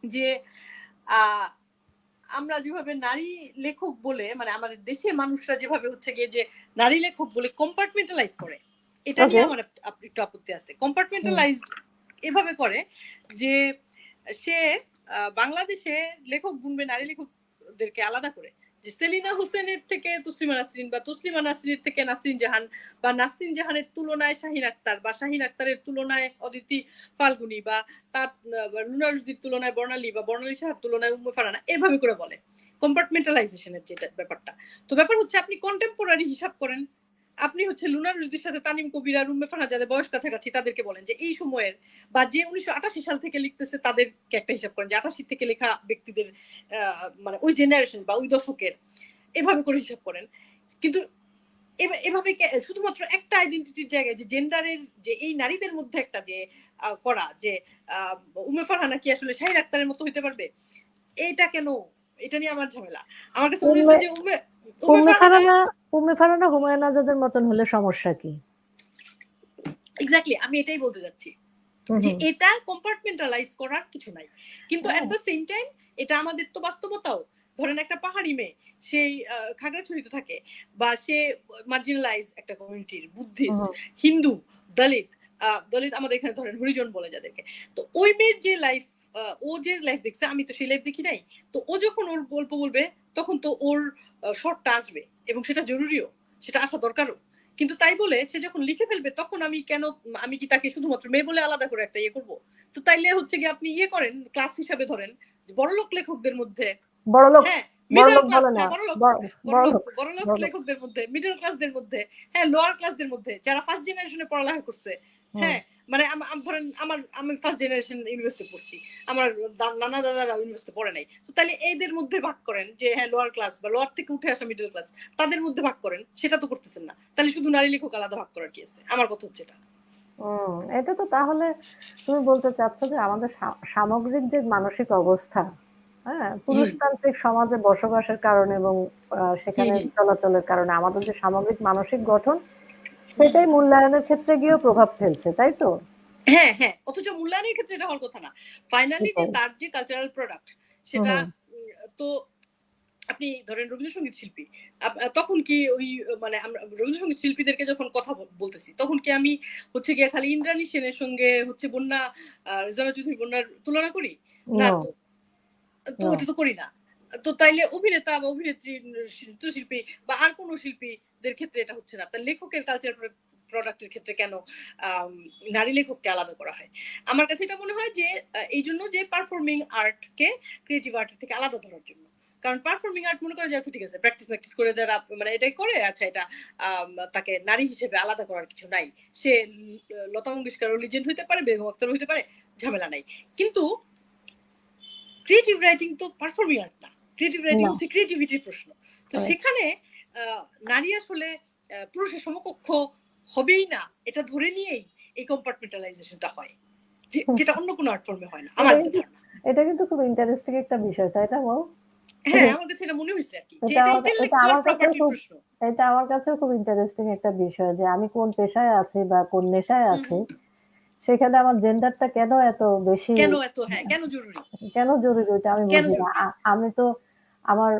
[SPEAKER 2] যে আমরা যেভাবে নারী লেখক বলে, মানে আমাদের দেশে মানুষরা যেভাবে হচ্ছে গিয়ে যে নারী লেখক বলে কম্পার্টমেন্টালাইজ করে, এটা নিয়ে আমার একটু আপত্তি আছে। কম্পার্টমেন্টালাইজ এভাবে করে যে সে বাংলাদেশে লেখক গুনবে নারী লেখকদেরকে আলাদা করে, যে সেলিনা হোসেনের থেকে তসলিমা নাসরিন, বা তসলিমা নাসরিনের থেকে নাসরিন জাহান, বা নাসরিন জাহানের তুলনায় শাহিন আক্তার, বা শাহিন আক্তারের তুলনায় অদিতি ফাল্গুনি, বা তার লুনা রুশদির তুলনায় বর্ণালী, বা বর্ণালী সাহার তুলনায় উম্মে ফারহানা, এভাবে করে বলে কম্পার্টমেন্টালাইজেশনের যেটা ব্যাপারটা। তো ব্যাপার হচ্ছে, আপনি কন্টেম্পোরারি হিসাব করেন, আপনি হচ্ছে লুনা রুশদির সাথে তানিম কবির আর উম্মে ফারহানা যাদের বয়স কাছাকাছি, তাদেরকে বলেন যে এই সময়ের, বা যে 1988 সাল থেকে লিখতেছে তাদেরকে একটা হিসাব করেন, যে 88 থেকে লেখা ব্যক্তিদের মানে ওই জেনারেশন বা ওই দশকের, এভাবে করে হিসাব করেন। কিন্তু এভাবে শুধুমাত্র একটা আইডেন্টিটির জায়গায়, যে জেন্ডারের, যে এই নারীদের মধ্যে একটা যে করা, যে উম্মে ফারহানা কি আসলে শাহিন আক্তারের মতো হইতে পারবে, এটা কেন, এটা নিয়ে আমার ঝামেলা। আমার কাছে মনে হচ্ছে যে
[SPEAKER 1] উম্মে ফারহানা হুমায়ুন আজাদের মতন হলে সমস্যা কি?
[SPEAKER 2] এক্স্যাক্টলি, আমি এটাই বলতে যাচ্ছি, যে এটা কম্পার্টমেন্টালাইজ করার কিছু নাই, কিন্তু এট দ্য সেম টাইম এটা আমাদের তো বাস্তবতাও। ধরেন একটা পাহাড়ি মেয়ে, সেই খাগড়াছড়িতে থাকে, বা সে মার্জিনালাইজ একটা কমিউনিটির, বুদ্ধিস্ট, হিন্দু, দলিত, আমাদের এখানে ধরেন হরিজন বলে যাদেরকে। তো ওই মেয়ের যে লাইফ, ও যে লাইফ দেখছে, আমি তো সেই লাইফ দেখি নাই। তো ও যখন ওর গল্প বলবে, তখন তো ওর শর্টটা আসবে, এবং সেটা জরুরিও, সেটা আসা দরকারও। কিন্তু তাই বলে সে যখন লিখে ফেলবে, তখন আমি কি তাকে শুধুমাত্র মেয়ে বলে আলাদা করে একটা ইয়ে করবো? তো তাইলে হচ্ছে কি, আপনি ইয়ে করেন, ক্লাস হিসাবে ধরেন বড়লোক লেখকদের মধ্যে, হ্যাঁ, মিডল ক্লাস না, বড়লোক লেখকদের মধ্যে, মিডল ক্লাসদের মধ্যে, হ্যাঁ, লোয়ার ক্লাসদের মধ্যে, যারা ফার্স্ট জেনারেশনে পড়ালেখা করছে, হ্যাঁ, মানে ধরেন আমি ফার্স্ট জেনারেশন ইউনিভার্সিটি পড়ছি, আমার নানা দাদারা ইউনিভার্সিটি পড়ে নাই। তো তাহলে এদের মধ্যে ভাগ করেন, যে হ্যাঁ, লোয়ার ক্লাস বা লোয়ার থেকে উঠে আসা মিডল ক্লাস, তাদের মধ্যে ভাগ করেন, সেটা তো করতেছেন না। তাহলে শুধু নারী লেখক আলাদা ভাগ করার কি আছে? আমার কথা হচ্ছে এটা।
[SPEAKER 1] এটা তো তাহলে তুমি বলতে চাচ্ছ যে আমাদের সামগ্রিক যে মানসিক অবস্থা, হ্যাঁ, পুরুষতান্ত্রিক সমাজে বসবাসের কারণে এবং সেখানে চলাচলের কারণে আমাদের যে সামগ্রিক মানসিক গঠন, সেটাই মূল্যায়নের ক্ষেত্রে গিয়েও প্রভাব ফেলছে, তাই তো?
[SPEAKER 2] হ্যাঁ হ্যাঁ, অথচ মূল্যায়নের ক্ষেত্রে এটা হওয়ার কথা না। ফাইনালি যে তার যে কালচারাল প্রোডাক্ট, সেটা তো আপনি ধরেন রবীন্দ্রসঙ্গীত শিল্পী, তখন কি ওই মানে আমরা রবীন্দ্রসঙ্গীত শিল্পীদেরকে যখন কথা বলতেছি তখন কি আমি হচ্ছে গিয়ে খালি ইন্দ্রাণী সেনের সঙ্গে হচ্ছে বন্যা রেজানা চৌধুরী বন্যার তুলনা করি? না
[SPEAKER 1] নো,
[SPEAKER 2] তো। তো
[SPEAKER 1] নো।
[SPEAKER 2] ওটা তো করি না। তো তাইলে অভিনেতা বা অভিনেত্রী, চিত্রশিল্পী বা আর কোন শিল্পীদের ক্ষেত্রে এটা হচ্ছে না। তার লেখকের কালচার প্রোডাক্টের ক্ষেত্রে কেন নারী লেখককে আলাদা করা হয়? আমার কাছে এটা মনে হয় যে এইজন্য যে পারফর্মিং আর্টকে ক্রিয়েটিভ আর্টের থেকে আলাদা ধরার জন্য। কারণ পারফর্মিং আর্ট মনে করা যায় ঠিক আছে, প্র্যাকটিস করে যারা মানে এটাই করে, আচ্ছা এটা তাকে নারী হিসেবে আলাদা করার কিছু নাই। সে লতা মঙ্গেশকর লিজেন্ড হইতে পারে, বেগম আক্তার হইতে পারে, ঝামেলা নাই। কিন্তু ক্রিয়েটিভ রাইটিং তো পারফর্মিং আর্ট না। ক্রিয়েটিভ রাইটিং
[SPEAKER 1] না,
[SPEAKER 2] হচ্ছে ক্রিয়েটিভিটির প্রশ্ন। তো
[SPEAKER 1] correct.
[SPEAKER 2] সেখানে নারী আসলে পুরুষের সমকক্ষ হবেই না, এটা ধরে নিয়েই এই কম্পার্টমেন্টালাইজেশনটা হয়, যেটা অন্য কোনো আর্ট ফর্মে হয় না,
[SPEAKER 1] এটা
[SPEAKER 2] আমার এটা
[SPEAKER 1] কিন্তু
[SPEAKER 2] ধারণা।
[SPEAKER 1] এটা কিন্তু খুব ইন্টারেস্টিং একটা বিষয়, তাই না বল?
[SPEAKER 2] হ্যাঁ, আমার কাছে এটা মনে হয়েছে আর কি, যে
[SPEAKER 1] এটা
[SPEAKER 2] এটা
[SPEAKER 1] আমার এটা
[SPEAKER 2] ইন্টেলেকচুয়াল
[SPEAKER 1] আমার কাছেও
[SPEAKER 2] প্রপার্টির
[SPEAKER 1] খুব
[SPEAKER 2] প্রশ্ন।
[SPEAKER 1] এটা আমার কাছেও খুব ইন্টারেস্টিং একটা বিষয় যে আমি কোন পেশায় আছি বা কোন নেশায়
[SPEAKER 2] হুম
[SPEAKER 1] আছি,
[SPEAKER 2] হুম।
[SPEAKER 1] সেখানে আমার জেন্ডারটা কেন এত বেশি,
[SPEAKER 2] কেন এত, হ্যাঁ কেন জরুরি,
[SPEAKER 1] কেন জরুরি ওইটা আমি
[SPEAKER 2] কেন
[SPEAKER 1] বুঝি না।
[SPEAKER 2] জরুরি।
[SPEAKER 1] আমি তো আমার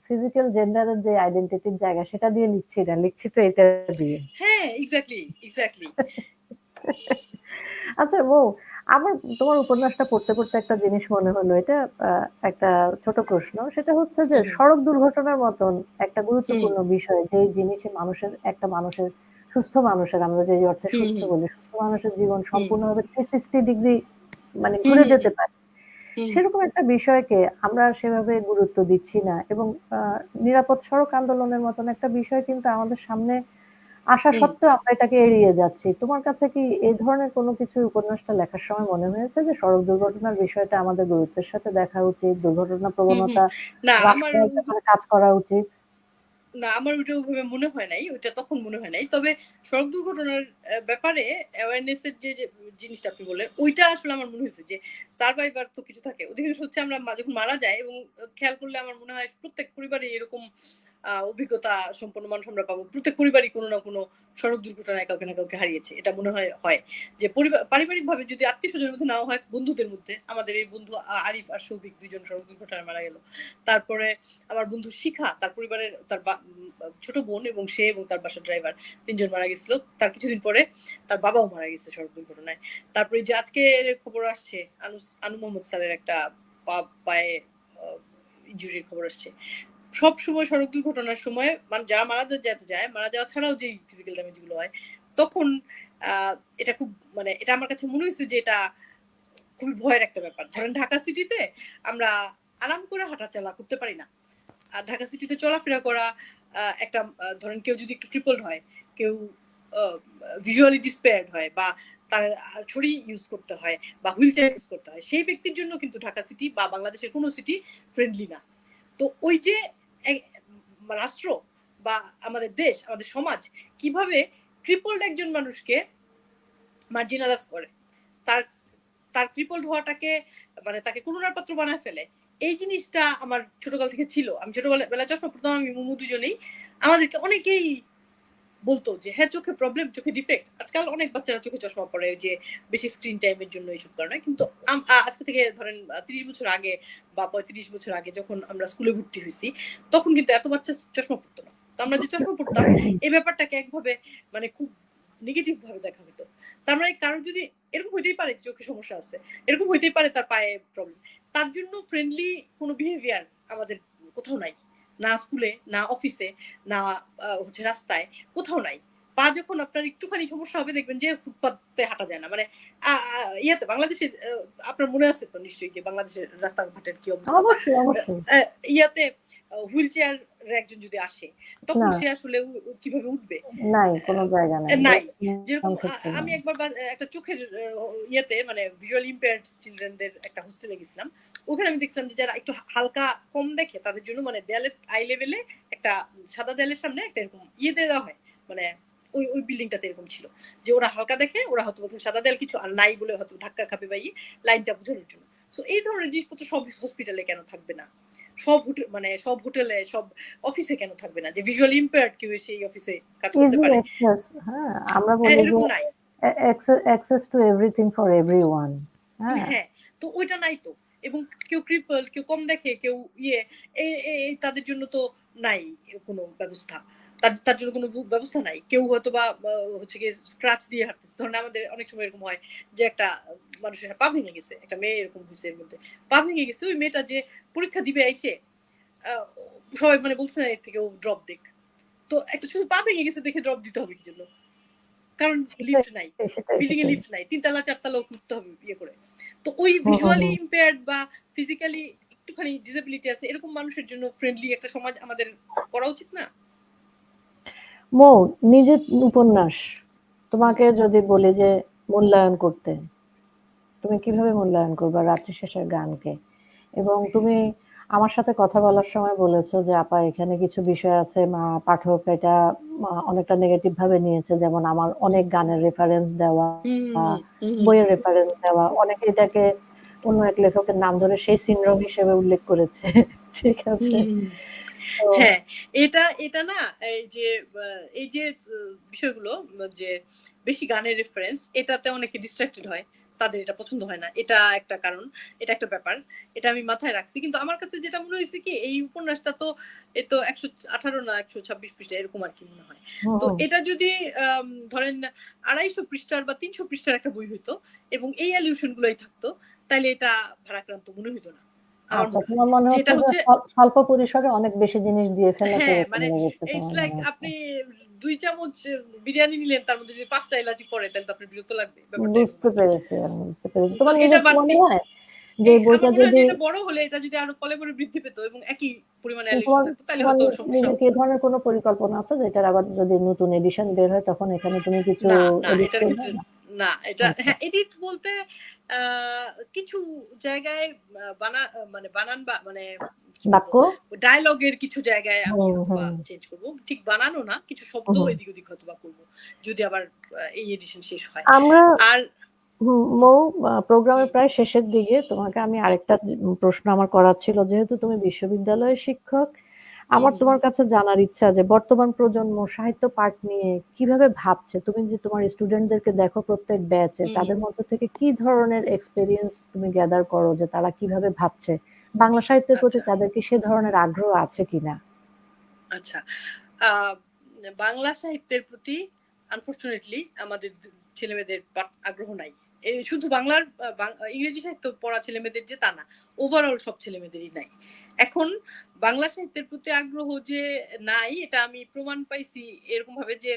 [SPEAKER 1] ফিজিক্যাল জেন্ডারের যে আইডেন্টিটির জায়গা সেটা দিয়ে লিখছি না, লিখছি তো এটা দিয়ে।
[SPEAKER 2] হ্যাঁ এক্স্যাক্টলি এক্স্যাক্টলি।
[SPEAKER 1] আচ্ছা বউ, আমার তোমার উপন্যাসটা পড়তে পড়তে একটা জিনিস মনে হলো, এটা একটা ছোট প্রশ্ন, সেটা হচ্ছে যে
[SPEAKER 2] হুম
[SPEAKER 1] সড়ক দুর্ঘটনার মতন একটা
[SPEAKER 2] হুম
[SPEAKER 1] গুরুত্বপূর্ণ বিষয়, যে জিনিসে একটা মানুষের, সুস্থ মানুষের, আমরা যে অর্থে
[SPEAKER 2] হুম
[SPEAKER 1] সুস্থ
[SPEAKER 2] হুম
[SPEAKER 1] বলি, সুস্থ মানুষের জীবন
[SPEAKER 2] হুম
[SPEAKER 1] সম্পূর্ণভাবে 360 ডিগ্রি মানে
[SPEAKER 2] হুম
[SPEAKER 1] ঘুরে
[SPEAKER 2] হুম
[SPEAKER 1] যেতে
[SPEAKER 2] হুম
[SPEAKER 1] পারে,
[SPEAKER 2] হুম
[SPEAKER 1] সেরকম একটা বিষয়কে আমরা সেভাবে গুরুত্ব দিচ্ছি না। এবং নিরাপদ সড়ক আন্দোলনের মতন একটা বিষয় কিন্তু আমাদের সামনে আসা
[SPEAKER 2] হুম।
[SPEAKER 1] সত্ত্বেও আমরা এটাকে এড়িয়ে যাচ্ছি। তোমার কাছে কি এই ধরনের কোনো কিছু উপন্যাসটা লেখার সময় মনে হয়েছে যে সড়ক দুর্ঘটনার বিষয়টা আমাদের গুরুত্বের সাথে দেখা উচিত, দুর্ঘটনা
[SPEAKER 2] হুম হুম।
[SPEAKER 1] প্রবণতা
[SPEAKER 2] না
[SPEAKER 1] হ্রাস
[SPEAKER 2] আমার
[SPEAKER 1] করার ব্যাপারে কাজ করা উচিত?
[SPEAKER 2] না, আমার ওইটা ওইভাবে মনে হয় নাই। ওইটা তখন মনে হয় নাই। তবে সড়ক দুর্ঘটনার ব্যাপারে অ্যাওয়ারনেস এর যে জিনিসটা আপনি বললেন, ওইটা আসলে আমার মনে হইছে যে সারভাইভার তো কিছু থাকে। অধিকাংশ হচ্ছে আমরা যখন মারা যাই, এবং খেয়াল করলে আমার মনে হয় প্রত্যেক পরিবারেই এরকম অভিজ্ঞতা সম্পন্ন মানুষ আমরা পাবো। প্রত্যেক পরিবারই কোনো না কোনো সড়ক দুর্ঘটনায় কাউকে না কাউকে হারিয়েছে। এটা মনে হয় যে পারিবারিকভাবে যদি আত্মীয়স্বজনের মধ্যে নাও হয়, বন্ধুদের মধ্যে। আমাদের এই বন্ধু আরিফ আর সৌভিক ২ জন সড়ক দুর্ঘটনায় মারা গেল। তারপরে আমার বন্ধু শিখা, তার পরিবারের তার ছোট বোন এবং সে এবং তার বাসার ড্রাইভার ৩ জন মারা গেছিল। তার কিছুদিন পরে তার বাবাও মারা গেছে সড়ক দুর্ঘটনায়। তারপরে যে আজকে খবর আসছে, আনু মোহাম্মদ স্যারের একটা পায়ে ইনজুরির খবর আসছে। সব সময় সড়ক দুর্ঘটনার সময় মানে যারা মারা যাওয়া ছাড়াও যে ফিজিক্যাল ড্যামেজ গুলো হয়, তখন এটা খুব মানে এটা আমার কাছে মনে হয়েছে যে এটা খুবই ভয়ের একটা ব্যাপার। ধরেন ঢাকা সিটিতে আমরা আরাম করে হাঁটাচলা করতে পারি না। আর ঢাকা সিটিতে চলাফেরা করা একটা ধরেন কেউ যদি একটু ক্রিপলড হয়, কেউ ভিজুয়ালি ডিসপেয়ার্ড হয়, বা তার ছড়ি ইউজ করতে হয় বা হুইল চেয়ার ইউজ করতে হয়, সেই ব্যক্তির জন্য কিন্তু ঢাকা সিটি বা বাংলাদেশের কোনো সিটি ফ্রেন্ডলি না। তো ওই যে রাষ্ট্র বা আমাদের দেশ, আমাদের সমাজ কিভাবে ক্রিপলড একজন মানুষকে মার্জিনালাইজ করে, তার তার ক্রিপলড হওয়াটাকে মানে তাকে করুণার পাত্র বানায় ফেলে, এই জিনিসটা আমার ছোটকাল থেকে ছিল। আমি ছোটবেলায় চশমা পড়তাম, আমি মুমু দুজনেই। আমাদেরকে অনেকেই বলতো যে হ্যাঁ চোখে প্রবলেম, চোখে ডিফেক্ট। আজকাল অনেক বাচ্চারা চোখে চশমা পড়ে যে বেশি স্ক্রিন টাইমের জন্য এইসব কারণে। কিন্তু আজকে থেকে ধরেন ৩০ বছর আগে বা ৩৫ বছর আগে যখন আমরা স্কুলে ভর্তি হয়েছি, তখন কিন্তু এত বাচ্চা চশমা পড়তো না। তো আমরা যে চশমা পড়তাম, এই ব্যাপারটাকে একভাবে মানে খুব নেগেটিভ ভাবে দেখা হতো। তার মানে কারো যদি এরকম হইতেই পারে চোখে সমস্যা আছে, এরকম হইতেই পারে তার পায়ে প্রবলেম, তার জন্য ফ্রেন্ডলি কোনো বিহেভিয়ার আমাদের কোথাও নাই। না স্কুলে, না অফিসে, না হচ্ছে রাস্তায়, কোথাও নাই। পা যখন আপনার একটুখানি সমস্যা হবে, দেখবেন যে ফুটপাতে হাঁটা যায় না। মানে ইয়াতে বাংলাদেশের আপনার মনে আছে তো নিশ্চয়ই যে বাংলাদেশের রাস্তাঘাটের কি অবস্থা, বা
[SPEAKER 1] অবশ্যই, অবশ্যই।
[SPEAKER 2] ইয়াতে হুইল চেয়ার একজন যদি আসে, তখন
[SPEAKER 1] না,
[SPEAKER 2] সে আসলে কিভাবে উঠবে?
[SPEAKER 1] নাই, কোনো জায়গা নাই।
[SPEAKER 2] নাই। যেরকম
[SPEAKER 1] ক্ষেত্রে
[SPEAKER 2] আমি
[SPEAKER 1] নাই।
[SPEAKER 2] একবার একটা চোখের ইয়েতে মানে ভিজুয়াল ইম্পেয়ার্ড চিলড্রেনদের একটা হোস্টেলে গেছিলাম। ওখানে আমি দেখছিলাম যে যারা একটু হালকা কম দেখে, তাদের জন্য মানে দেয়ালের আই লেভেলে একটা সাদা দেয়ালের সামনে একটা এরকম ইয়ে দিয়ে দেওয়া হয়। মানে ওই বিল্ডিংটাতে এরকম ছিল যে ওরা হালকা দেখে, ওরা হয়তো প্রথমে সাদা দেয়াল কিছু আর নাই বলে হয়তো ধাক্কা খাবে বা লাইনটা বোঝানোর জন্য। সো এই ধরনের জিনিসপত্র সব হসপিটালে কেন থাকবে না? সব হোটেলে, সব অফিসে কেন থাকবে না? যে ভিজুয়ালি ইম্পেয়ার্ড কেউ এসে এই অফিসে কাজ করতে
[SPEAKER 1] ইজি
[SPEAKER 2] পারে।
[SPEAKER 1] অ্যাক্সেস, হ্যাঁ, আমরা বলি যে
[SPEAKER 2] এরকম নাই।
[SPEAKER 1] Access to everything for everyone. হ্যাঁ,
[SPEAKER 2] হ্যাঁ, তো ওইটা নাই তো। এবং কেউ ক্রিপল, কেউ কম দেখে, কেউ তাদের জন্য তো নাই কোনো ব্যবস্থা, তার জন্য কোনো ব্যবস্থা নাই। কেউ হয়তো বা হচ্ছে গিয়ে স্ক্রাচ দিয়ে হাঁটতেছে। ধরেন আমাদের অনেক সময় এরকম হয় যে একটা মানুষের পা ভেঙে গেছে, একটা মেয়ে এরকম হয়েছে, এর মধ্যে পা ভেঙে গেছে, ওই মেয়েটা যে পরীক্ষা দিবে আইসে সবাই মানে বলছে না এর থেকে ও ড্রপ দেখ। তো একটা শুধু পা ভেঙে গেছে দেখে ড্রপ দিতে হবে কি জন্য? কারণ লিফট নাই, বিল্ডিং এ লিফট নাই, 3 তলা 4 তলা উঠতে হবে ইয়ে করে। তো ওই ভিজুয়ালি ইম্পেয়ার্ড বা ফিজিক্যালি একটুখানি ডিসেবিলিটি আছে এরকম মানুষের জন্য ফ্রেন্ডলি একটা সমাজ আমাদের করা উচিত না?
[SPEAKER 1] মৌ, নিজের উপন্যাস তোমাকে যদি বলি যে মূল্যায়ন করতে, তুমি কিভাবে মূল্যায়ন করবে রাত্রি শেষের গানকে? এবং তুমি আমার সাথে কথা বলার সময় বলেছো যে আপা এখানে কিছু বিষয় আছে পাঠক এটা অনেকটা নেগেটিভ ভাবে নিয়েছে, যেমন আমার অনেক গানের রেফারেন্স দেওয়া, বইয়ের রেফারেন্স দেওয়া, অনেকে এটাকে অন্য এক লেখকের নাম ধরে সেই সিনড্রোম হিসেবে উল্লেখ করেছে। ঠিক আছে।
[SPEAKER 2] হ্যাঁ, এটা না এই যে বিষয়গুলো যে বেশি গানের রেফারেন্স, এটাতে অনেকে ডিস্ট্রাক্টেড হয়, তাদের এটা পছন্দ হয় না, এটা একটা কারণ, এটা একটা ব্যাপার, এটা আমি মাথায় রাখছি। কিন্তু আমার কাছে যেটা মনে হয়েছে কি, এই উপন্যাসটা তো এ তো 118 না 126 পৃষ্ঠা এরকম আর কি মনে হয়। তো এটা যদি ধরেন 250 পৃষ্ঠার বা 300 পৃষ্ঠার একটা বই হইতো এবং এই অ্যালিউশন গুলোই থাকতো, তাহলে এটা ভারাক্রান্ত মনে হইতো না।
[SPEAKER 1] আচ্ছা, তোমার মনে হচ্ছে যে স্বল্প পরিসরে অনেক বেশি জিনিস দিয়ে ফেলাতে
[SPEAKER 2] হ্যাঁ, মানে
[SPEAKER 1] মনে হচ্ছে
[SPEAKER 2] ইটস
[SPEAKER 1] তোমার
[SPEAKER 2] লাইক
[SPEAKER 1] মনে হচ্ছে।
[SPEAKER 2] আপনি 2 চামচ বিরিয়ানি নিলেন, তার মধ্যে যদি 5টা এলাচি পড়ে তাহলে তো আপনার বিরক্ত লাগবে।
[SPEAKER 1] বুঝতে পেরেছি, আমি বুঝতে পেরেছি।
[SPEAKER 2] তো
[SPEAKER 1] তোমার
[SPEAKER 2] এটা
[SPEAKER 1] নিজের মনে হয় যে
[SPEAKER 2] আমার
[SPEAKER 1] বইটা
[SPEAKER 2] মনে হয়
[SPEAKER 1] যদি
[SPEAKER 2] যে এটা বড় হলে এটা যদি আরো কলে করে বৃদ্ধি পেত এবং একই পরিমাণে অ্যালিউশন থাকতো তাহলে
[SPEAKER 1] তোমার
[SPEAKER 2] হয়তো সমস্যা
[SPEAKER 1] নিজের
[SPEAKER 2] হতো
[SPEAKER 1] কি
[SPEAKER 2] না।
[SPEAKER 1] ধরনের কোনো পরিকল্পনা আছে যে এটার আবার যদি নতুন এডিশন বের হয় তখন এখানে তুমি কিছু
[SPEAKER 2] না, না,
[SPEAKER 1] এডিট
[SPEAKER 2] এটার
[SPEAKER 1] করবে
[SPEAKER 2] ক্ষেত্রে
[SPEAKER 1] না?
[SPEAKER 2] না। এটা
[SPEAKER 1] আচ্ছা,
[SPEAKER 2] হ্যাঁ, এডিট বলতে কিছু জায়গায় মানে বানান বা মানে কি বলবো,
[SPEAKER 1] বাক্য।
[SPEAKER 2] ডায়ালগের কিছু জায়গায় আমি
[SPEAKER 1] হুম,
[SPEAKER 2] হয়তোবা
[SPEAKER 1] হুম,
[SPEAKER 2] চেঞ্জ করব। ঠিক বানানো না, কিছু শব্দ
[SPEAKER 1] হুম।
[SPEAKER 2] এদিক ওদিক হয়তোবা করব। যদি আবার এই এডিশন শেষ হয়।
[SPEAKER 1] আমরা
[SPEAKER 2] আর
[SPEAKER 1] মৌ, প্রোগ্রামের
[SPEAKER 2] হুম,
[SPEAKER 1] প্রায় শেষের দিকে তোমাকে আমি আরেকটা প্রশ্ন আমার করার ছিল, যেহেতু তুমি বিশ্ববিদ্যালয়ের শিক্ষক, আমার তোমার কাছে জানার ইচ্ছা যে বর্তমান প্রজন্ম সাহিত্য পাঠ নিয়ে কিভাবে ভাবছে। তুমি যে তোমার স্টুডেন্টদেরকে দেখো প্রত্যেক ব্যাচে,
[SPEAKER 2] হুম,
[SPEAKER 1] তাদের মধ্যে থেকে কি ধরনের এক্সপেরিয়েন্স তুমি গ্যাদার করো যে তারা কিভাবে ভাবছে, বাংলা সাহিত্যের প্রতি
[SPEAKER 2] আচ্ছা,
[SPEAKER 1] তাদের কি সে ধরনের আগ্রহ আছে কিনা?
[SPEAKER 2] আচ্ছা। আহ, বাংলা সাহিত্যের প্রতি আনফরচুনেটলি আমাদের ছেলেমেয়েদের আগ্রহ নাই। এই শুধু বাংলার ইংরেজি সাহিত্য পড়া ছেলেমেয়েদের যে তা না, ওভারঅল সব ছেলেমেয়েদেরই নাই। এখন বাংলা সাহিত্যের প্রতি আগ্রহ যে নাই এটা আমি প্রমাণ পাইছি এরকম ভাবে যে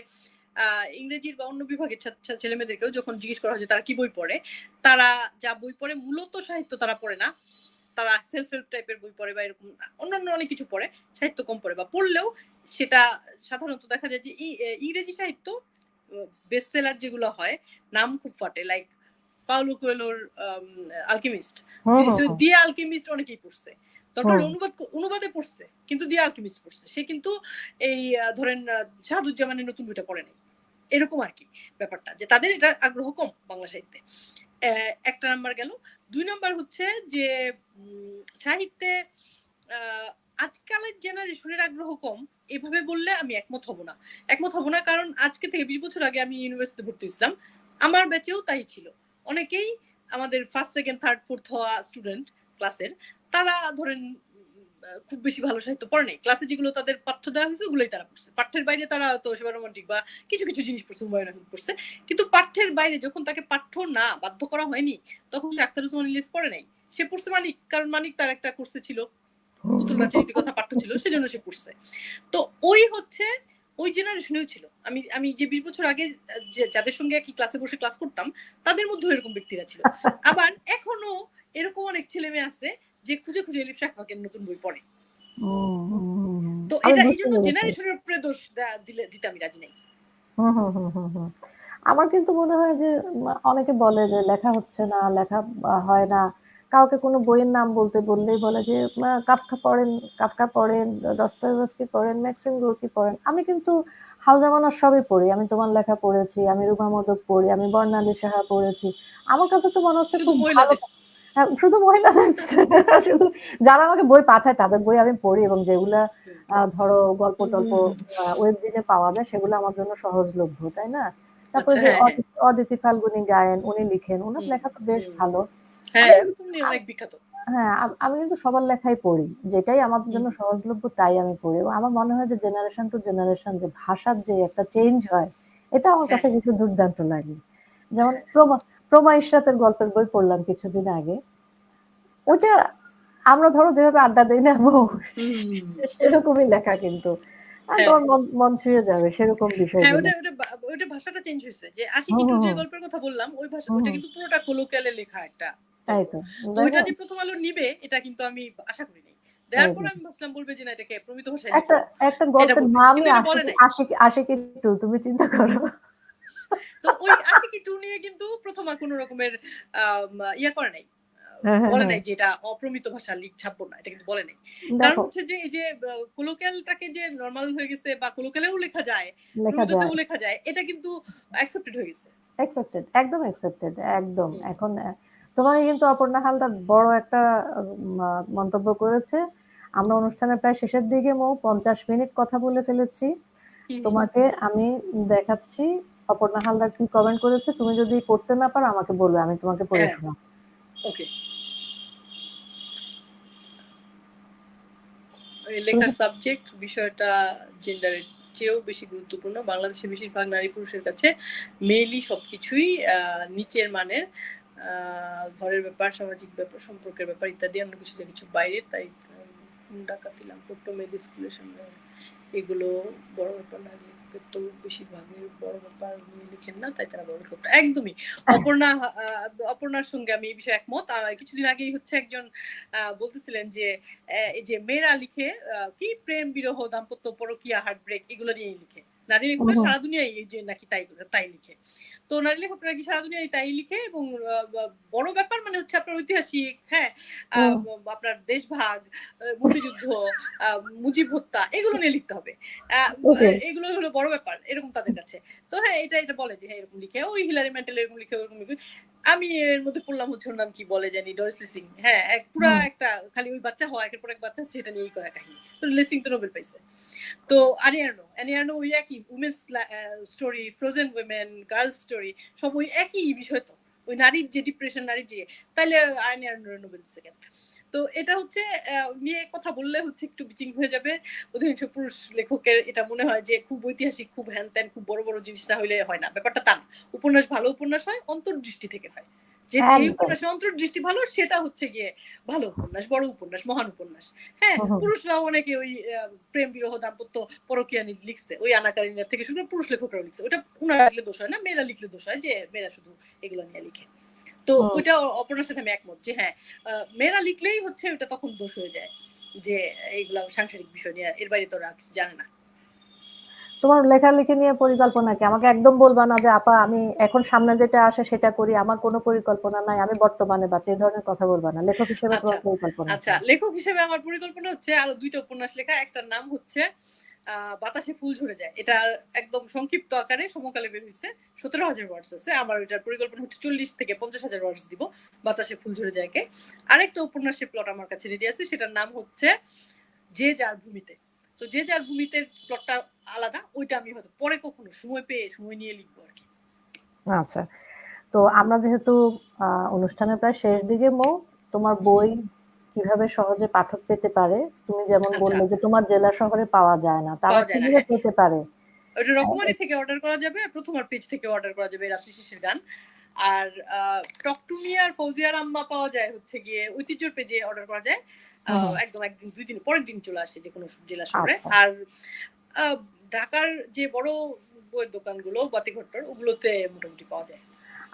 [SPEAKER 2] ইংরেজির বা অন্য বিভাগের ছেলেমেয়েদেরকেও যখন জিজ্ঞেস করা হয় যে তারা কি বই পড়ে, তারা যা বই পড়ে মূলত সাহিত্য তারা পড়ে না, তারা সেলফ হেল্প টাইপের বই পড়ে বা এরকম অন্যান্য অনেক কিছু পড়ে, সাহিত্য কম পড়ে বা পড়লেও সেটা সাধারণত দেখা যায় যে ইংরেজি সাহিত্য বেস্ট সেলার যেগুলো হয় নাম খুব ফাটে, লাইক পাওলো কোয়েলোর আলকেমিস্ট,
[SPEAKER 1] হুম, হুম, হুম,
[SPEAKER 2] দিয়ে আলকেমিস্ট অনেকেই পড়ছে, দরকার
[SPEAKER 1] হুম,
[SPEAKER 2] অনুবাদে পড়ছে কিন্তু দিয়ে আলকেমিস্ট পড়ছে, সে কিন্তু এই ধরেন শাহাদুজ্জামানের নতুন বইটা পড়ে নাই, এরকম আর কি ব্যাপারটা, যে তাদের এটা আগ্রহ কম বাংলা সাহিত্যে। একটা নাম্বার গেল। 2 নাম্বার হচ্ছে যে সাহিত্যে আজকালের জেনারেশনের আগ্রহ কম, এভাবে বললে আমি একমত হব না, কারণ আজকে থেকে 20 বছর আগে আমি ইউনিভার্সিটিতে ভর্তি হয়েছিলাম, আমার ব্যাচেও তাই ছিল। অনেকেই আমাদের ফার্স্ট সেকেন্ড থার্ড ফোর্থ হওয়া স্টুডেন্ট ক্লাসের, তারা ধরেন খুব বেশি ভালো সাহিত্য পড়ে নাই, ক্লাসে যেগুলো তাদের পাঠ্য দেওয়া হয়েছে ওগুলোই তারা পড়ছে, পাঠ্যের বাইরে তারা তো সেবা রোমান্টিক বা কিছু কিছু জিনিস পড়ছে, হুমায়ুন আহমেদ পড়ছে, কিন্তু পাঠ্যের বাইরে যখন তাকে পাঠ্য না বাধ্য করা হয়নি তখন সে আখতারুজ্জামান ইলিয়াস পড়ে নাই, সে পড়ছে মানিক, কারণ মানিক তার একটা কোর্সে ছিল, পুতুল নাচের ইতিকথা পাঠ্য ছিল, সেজন্য সে পড়ছে। তো ওই হচ্ছে ওই জেনারেশনেও ছিল, আমি যে 20 বছর আগে যাদের সঙ্গে একই ক্লাসে বসে ক্লাস করতাম তাদের মধ্যে এরকম ব্যক্তিরা ছিল। আবার এখনো এরকম অনেক ছেলে মেয়ে আছে যে খুঁজে খুঁজে এলিফ শাকমাকের নতুন বই পড়ে। তো
[SPEAKER 1] আমি
[SPEAKER 2] এটা এই
[SPEAKER 1] বুঝতে
[SPEAKER 2] জন্য
[SPEAKER 1] পেরেছি।
[SPEAKER 2] জেনারেশনের উপরে দোষ দিতে আমি রাজি নাই।
[SPEAKER 1] হুম, হুম, হুম, হুম, হুম। আমার কিন্তু মনে হয় যে অনেকে বলে যে লেখা হচ্ছে না, লেখা হয় না। কাউকে কোনো বইয়ের নাম বলতে বললেই বলে যে কাফকা পড়েন, দস্তয়েভস্কি পড়েন, ম্যাক্সিম গোর্কি পড়েন। আমি কিন্তু হাল জামানার সবই পড়ি। আমি তোমার লেখা পড়েছি, আমি রুমা মোদক পড়ি, আমি বর্ণালী সাহা পড়েছি। আমার কাছে তো মনে হচ্ছে
[SPEAKER 2] শুধু
[SPEAKER 1] খুব ভালো।
[SPEAKER 2] মহিলাদের।
[SPEAKER 1] হ্যাঁ, শুধু মহিলাদের শুধু যারা আমাকে বই পাঠায় তাদের বই আমি পড়ি, এবং যেগুলা ধরো গল্প টল্প ওয়েবজিনে পাওয়া যায় সেগুলো আমার জন্য সহজলভ্য, তাই না? তারপরে
[SPEAKER 2] আচ্ছা,
[SPEAKER 1] যে
[SPEAKER 2] হ্যাঁ, হ্যাঁ।
[SPEAKER 1] অদিতি ফাল্গুনী গায়েন, উনি লিখেন, ওনার লেখা তো বেশ
[SPEAKER 2] হুম,
[SPEAKER 1] ভালো।
[SPEAKER 2] হ্যাঁ,
[SPEAKER 1] আমি
[SPEAKER 2] তুমি অনেক বিখ্যাত।
[SPEAKER 1] হ্যাঁ, আমি কিন্তু সবার লেখাই পড়ি। যেটাই আমার
[SPEAKER 2] হুম,
[SPEAKER 1] জন্য সহজলভ্য তাই আমি পড়ি। এবং আমার মনে হয় যে জেনারেশন টু জেনারেশন যে ভাষার যে একটা চেঞ্জ হয়, এটা আমার
[SPEAKER 2] হ্যাঁ
[SPEAKER 1] কাছে কিন্তু দুর্দান্ত লাগে। যেমন প্রমা ইশরাতের গল্পের বই পড়লাম কিছুদিন আগে। ওইটা
[SPEAKER 2] আচ্ছা
[SPEAKER 1] আমরা ধরো যেভাবে আড্ডা দেই না বউ,
[SPEAKER 2] হুম
[SPEAKER 1] সেরকমই লেখা কিন্তু।
[SPEAKER 2] হ্যাঁ
[SPEAKER 1] তোমার মন মন ছুঁয়ে যাবে সেরকম
[SPEAKER 2] হ্যাঁ
[SPEAKER 1] বিষয়গুলো।
[SPEAKER 2] ওটা ভাষাটা চেঞ্জ হয়েছে যে
[SPEAKER 1] হুম,
[SPEAKER 2] আশিকি টু
[SPEAKER 1] হুম,
[SPEAKER 2] যে
[SPEAKER 1] হুম,
[SPEAKER 2] গল্পের কথা বললাম ওই ভাষা
[SPEAKER 1] হুম,
[SPEAKER 2] ওইটা
[SPEAKER 1] হুম।
[SPEAKER 2] কিন্তু পুরোটা কোলোকিয়ালে লেখা একটা
[SPEAKER 1] তাই
[SPEAKER 2] গল্প।
[SPEAKER 1] তো।
[SPEAKER 2] তো ওইটা
[SPEAKER 1] দেখো,
[SPEAKER 2] যে প্রথম আলো নিবে এটা কিন্তু আমি আশা করি নাই।
[SPEAKER 1] এই
[SPEAKER 2] দেওয়ার পর
[SPEAKER 1] যে
[SPEAKER 2] আমি ভাবছিলাম বলবে যে না এটাকে প্রমিত ভাষায়
[SPEAKER 1] একটা
[SPEAKER 2] লিখো,
[SPEAKER 1] একটা
[SPEAKER 2] এটা
[SPEAKER 1] গল্পের
[SPEAKER 2] বলবে
[SPEAKER 1] নামই
[SPEAKER 2] কিন্তু এটা বলে
[SPEAKER 1] আশিকি
[SPEAKER 2] নাই।
[SPEAKER 1] আশিকি আশিকি টু, তুমি চিন্তা করো।
[SPEAKER 2] তো ওই আশিকি টু নিয়ে কিন্তু প্রথমা কোনো রকমের ইয়া করে নাই,
[SPEAKER 1] হ্যাঁ, হ্যাঁ,
[SPEAKER 2] বলে
[SPEAKER 1] হ্যাঁ।
[SPEAKER 2] নাই যে এটা অপ্রমিত ভাষা ছাপবো না, এটা কিন্তু বলে নাই। কারণ
[SPEAKER 1] দেখো,
[SPEAKER 2] হচ্ছে যে এই যে কোলোকিয়ালটাকে যে নর্মাল হয়ে গেছে বা কোলোকিয়ালেও লেখা যায়,
[SPEAKER 1] লেখা যায়।
[SPEAKER 2] প্রমিততেও লেখা যায়, এটা কিন্তু অ্যাকসেপ্টেড হয়ে গেছে।
[SPEAKER 1] অ্যাকসেপ্টেড, একদম অ্যাকসেপ্টেড, একদম।
[SPEAKER 2] হুম,
[SPEAKER 1] এখন তোমাকে কিন্তু অপর্ণা হালদার বড় একটা মন্তব্য করেছে। আমরা অনুষ্ঠানের প্রায় শেষের দিকে 50 মিনিট কথা বলে ফেলেছি।
[SPEAKER 2] হুম, হুম।
[SPEAKER 1] তোমাকে আমি দেখাচ্ছি অপর্ণা হালদার কি কমেন্ট করেছে। তুমি যদি পড়তে না পারো আমাকে বলবে, আমি তোমাকে পড়ে
[SPEAKER 2] হ্যাঁ
[SPEAKER 1] শোনাবো।
[SPEAKER 2] ওকে।
[SPEAKER 1] তুমি
[SPEAKER 2] লেখার
[SPEAKER 1] কি-
[SPEAKER 2] সাবজেক্ট বিষয়টা জেন্ডারের চেয়েও বেশি গুরুত্বপূর্ণ। বাংলাদেশে বেশিরভাগ নারী পুরুষের কাছে মেইলই সবকিছুই নিচের মানের। ঘরের ব্যাপার, সামাজিক ব্যাপার, সম্পর্কের ব্যাপার ইত্যাদি অন্য কিছু কিছু বাইরে। তাই খুন ডাকাতি লাম্পট্য মেয়েদের স্কুলের সামনে এগুলো বড় ব্যাপার না। লেখকের তো বেশিরভাগের বড় ব্যাপার নিয়ে লিখেন না, তাই তারা বড় লেখক না। একদমই অপর্ণা অপর্ণার সঙ্গে আমি এই বিষয়ে একমত। কিছুদিন আগেই হচ্ছে একজন বলতেছিলেন যে এই যে মেয়েরা লিখে কি প্রেম বিরহ দাম্পত্য পরকীয়া হার্টব্রেক এগুলো নিয়েই লিখে, নারী
[SPEAKER 1] হুম,
[SPEAKER 2] লেখকরা
[SPEAKER 1] হুম,
[SPEAKER 2] সারা দুনিয়ায় এই যে নাকি তাই তাই লিখে। তো নারী লেখকরা কি সারা দুনিয়ায় তাই লিখে এবং বড় ব্যাপার মানে হচ্ছে আপনার ঐতিহাসিক, হ্যাঁ,
[SPEAKER 1] হুম,
[SPEAKER 2] আপনার দেশভাগ, মুক্তিযুদ্ধ, মুজিব হত্যা এগুলো নিয়ে লিখতে হবে।
[SPEAKER 1] ওকে।
[SPEAKER 2] এগুলো হলো বড় ব্যাপার এরকম তাদের কাছে। তো হ্যাঁ এটা এটা বলে যে হ্যাঁ এরকম লিখে, ওই হিলারি ম্যান্টেল এরকম লিখে ওরকম লিখে। আমি এর মধ্যে পড়লাম হচ্ছে ওর নাম কি বলে জানি, ডরিস লেসিং। হ্যাঁ এক পুরা
[SPEAKER 1] হুম,
[SPEAKER 2] একটা খালি ওই বাচ্চা হওয়া একের পর এক বাচ্চা হচ্ছে এটা নিয়েই করা কাহিনী। তো লেসিং তো নোবেল পাইছে। তো আনিয়ানো ওই একই women's story, frozen women, girls story সব ওই একই বিষয়। তো ওই নারীর যে ডিপ্রেশন, নারীর যে, তাইলে আনিয়ানো নোবেল দিছে কেন? তো এটা হচ্ছে নিয়ে কথা বললে হচ্ছে একটু বিচিং হয়ে যাবে। অধিকাংশ পুরুষ লেখকের এটা মনে হয় যে খুব ঐতিহাসিক, খুব হ্যান ত্যান, খুব বড় বড় জিনিস না হইলে হয় না। ব্যাপারটা তা না। উপন্যাস ভালো উপন্যাস হয় অন্তর্দৃষ্টি থেকে হয়। যে
[SPEAKER 1] একদম।
[SPEAKER 2] উপন্যাসের অন্তর্দৃষ্টি ভালো সেটা হচ্ছে গিয়ে ভালো উপন্যাস, বড় উপন্যাস, মহান উপন্যাস। হ্যাঁ
[SPEAKER 1] হুম, হুম।
[SPEAKER 2] পুরুষরাও অনেকে ওই প্রেম বিরহ দাম্পত্য পরকীয়া লিখছে, ওই আনা কারিনা থেকে শুরু করে পুরুষ লেখকরাও লিখছে। ওটা উনারা লিখলে দোষ হয় না, মেয়েরা লিখলে দোষ হয় যে মেয়েরা শুধু এগুলো নিয়ে লিখে। তো
[SPEAKER 1] হুম।
[SPEAKER 2] ওইটা অপর্ণার সাথে আমি একমত যে হ্যাঁ মেয়েরা লিখলেই হচ্ছে ওটা তখন দোষ হয়ে যায় যে এইগুলা সাংসারিক বিষয় নিয়ে, এর বাইরে তো ওরা কিছু জানে না।
[SPEAKER 1] তোমার লেখালেখি নিয়ে পরিকল্পনা কি? আমাকে একদম বলবা না যে আপা আমি এখন সামনে যেটা আসে সেটা করি, আমার কোনো পরিকল্পনা নাই, আমি বর্তমানে বাঁচি, এই ধরনের কথা বলবা না। লেখক হিসেবে
[SPEAKER 2] আচ্ছা
[SPEAKER 1] তোমার পরিকল্পনা কি?
[SPEAKER 2] আচ্ছা, লেখক হিসেবে আমার পরিকল্পনা হচ্ছে আরো ২টা উপন্যাস লেখা। একটার নাম হচ্ছে বাতাসে ফুল ঝরে যায়। এটা একদম সংক্ষিপ্ত আকারে সমকালে বের হইছে। ১৭,০০০ ওয়ার্ডস আছে। আমার এটার পরিকল্পনা হচ্ছে ৪০ থেকে ৫০,০০০ ওয়ার্ডস দিব বাতাসে ফুল ঝরে যায়কে। আরেকটা উপন্যাসের প্লট আমার কাছে রেডি আছে, সেটার নাম হচ্ছে যে যার ভূমিতে। তো যে যার ভূমিতে প্লটটা আলাদা, ওইটা আমি হয়তো পরে কখনো সময় পেয়ে সময় নিয়ে লিখবো আরকি।
[SPEAKER 1] আচ্ছা। তো আমরা যেহেতু অনুষ্ঠানের প্রায় শেষ দিকে তোমার
[SPEAKER 2] হুম, হুম।
[SPEAKER 1] বই কিভাবে সহজে পাঠক পেতে পারে? তুমি যেমন
[SPEAKER 2] আচ্ছা,
[SPEAKER 1] বললে যে তোমার জেলা শহরে পাওয়া যায় না। তারা
[SPEAKER 2] পাওয়া যায় না।
[SPEAKER 1] কিভাবে
[SPEAKER 2] হ্যাঁ।
[SPEAKER 1] পেতে পারে?
[SPEAKER 2] ওটা
[SPEAKER 1] আ
[SPEAKER 2] রকমারি থেকে অর্ডার করা যাবে, প্রথমার পেজ থেকে অর্ডার করা যাবে রাত্রি শেষের গান। আর টক টু মি আর ফৌজিয়ার আম্মা পাওয়া যায় হচ্ছে গিয়ে ঐতিহ্যর পেজে অর্ডার করা যায়।
[SPEAKER 1] হুম, হুম।
[SPEAKER 2] একদম একদিন ২ দিন পরের দিন চলে আসে যেকোনো জেলা শহরে।
[SPEAKER 1] আচ্ছা।
[SPEAKER 2] আর আ ঢাকার যে বড় বইয়ের দোকানগুলো বাতিঘট্টর ওগুলোতে মোটামুটি পাওয়া যায়।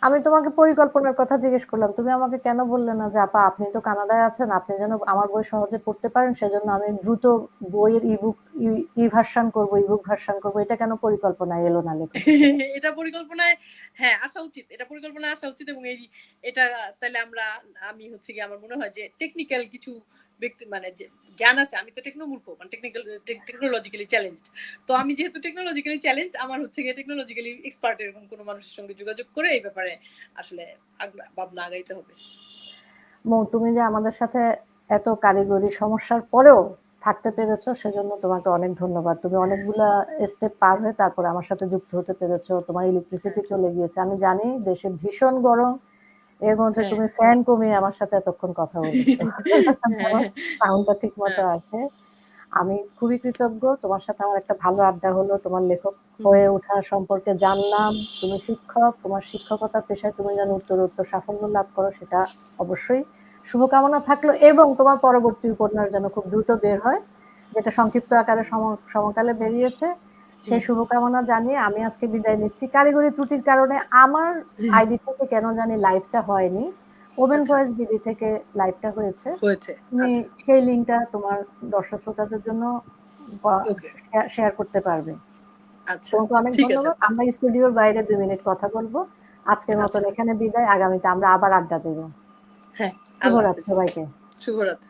[SPEAKER 1] আমি তোমাকে পরিকল্পনার কথা জিজ্ঞেস করলাম। তুমি আমাকে কেন বললে না যে, "আপা আপনি তো কানাডায় আছেন। আপনি যেন আমার বই সহজে পড়তে পারেন সেজন্য আমি দ্রুত বইয়ের ই-ভার্শন করব, ই-বুক ভার্শন করব।" এটা কেন পরিকল্পনায় এলো না লেখক হিসেবে?
[SPEAKER 2] এটা পরিকল্পনায় হ্যাঁ, আসা উচিত। এটা পরিকল্পনায় আসা উচিত এবং এটা তাইলে আমি হচ্ছে গিয়ে আমার মনে হয় যে টেকনিক্যাল কিছু ব্যক্তি মানে যে জ্ঞান আছে। আমি তো টেকনোমূর্খ মানে টেকনোলজিক্যালি চ্যালেঞ্জড। তো আমি যেহেতু টেকনোলজিক্যালি চ্যালেঞ্জড আমার হচ্ছে গিয়ে টেকনোলজিক্যালি এক্সপার্ট এরকম কোন মানুষের সঙ্গে যোগাযোগ করে এই ব্যাপারে আসলে ভাবনা আগাইতে হবে।
[SPEAKER 1] তুমি যে আমাদের সাথে এত কারিগরি সমস্যার পরেও থাকতে পেরেছো সেজন্য তোমাকে অনেক ধন্যবাদ। তুমি অনেকগুলা স্টেপ পার হয়ে তারপরে আমার সাথে যুক্ত হতে পেরেছো। তোমার
[SPEAKER 2] হ্যাঁ,
[SPEAKER 1] ইলেকট্রিসিটি চলে গিয়েছে। আমি জানি দেশে ভীষণ গরম। এর মধ্যে
[SPEAKER 3] হ্যাঁ
[SPEAKER 1] তুমি ফ্যান কমিয়ে আমার সাথে এতক্ষণ কথা বলেছো।
[SPEAKER 3] হ্যাঁ
[SPEAKER 1] সাউন্ডটা ঠিক মতো
[SPEAKER 3] হ্যাঁ
[SPEAKER 1] আসে। আমি খুবই কৃতজ্ঞ, তোমার সাথে আমার একটা ভালো আড্ডা হলো, তোমার লেখক
[SPEAKER 3] হুম,
[SPEAKER 1] হয়ে ওঠা সম্পর্কে জানলাম, তুমি শিক্ষক, তোমার শিক্ষকতা পেশায় তুমি যেন উত্তরোত্তর সাফল্য লাভ করো সেটা অবশ্যই শুভকামনা থাকলো, এবং তোমার পরবর্তী উপন্যাস যেন খুব দ্রুত বের হয়, যেটা সংক্ষিপ্ত আকারে সমকালে বেরিয়েছে, সেই
[SPEAKER 3] হুম।
[SPEAKER 1] শুভকামনা জানিয়ে আমি আজকে বিদায় নিচ্ছি। কারিগরি ত্রুটির কারণে আমার আইডি থেকে কেন জানি লাইভটা হয়নি, ওপেন
[SPEAKER 3] আচ্ছা
[SPEAKER 1] ভয়েস বিডি থেকে লাইভটা হয়েছে।
[SPEAKER 3] হয়েছে।
[SPEAKER 1] তুমি
[SPEAKER 3] আচ্ছা
[SPEAKER 1] সেই লিঙ্কটা তোমার দর্শক শ্রোতাদের জন্য
[SPEAKER 3] ওকে
[SPEAKER 1] শেয়ার করতে পারবে।
[SPEAKER 3] আচ্ছা
[SPEAKER 1] তোমাকে অনেক
[SPEAKER 3] ঠিক আছে
[SPEAKER 1] ধন্যবাদ। আমরা স্টুডিওর বাইরে 2 মিনিট কথা বলবো। আজকের মতন
[SPEAKER 3] আচ্ছা
[SPEAKER 1] এখানে বিদায়, আগামীতে আমরা আবার আড্ডা দেবো।
[SPEAKER 3] হ্যাঁ আল্লাহ
[SPEAKER 1] শুভরাত্রি
[SPEAKER 3] হাফিজ
[SPEAKER 1] সবাইকে।
[SPEAKER 3] শুভরাত্রি।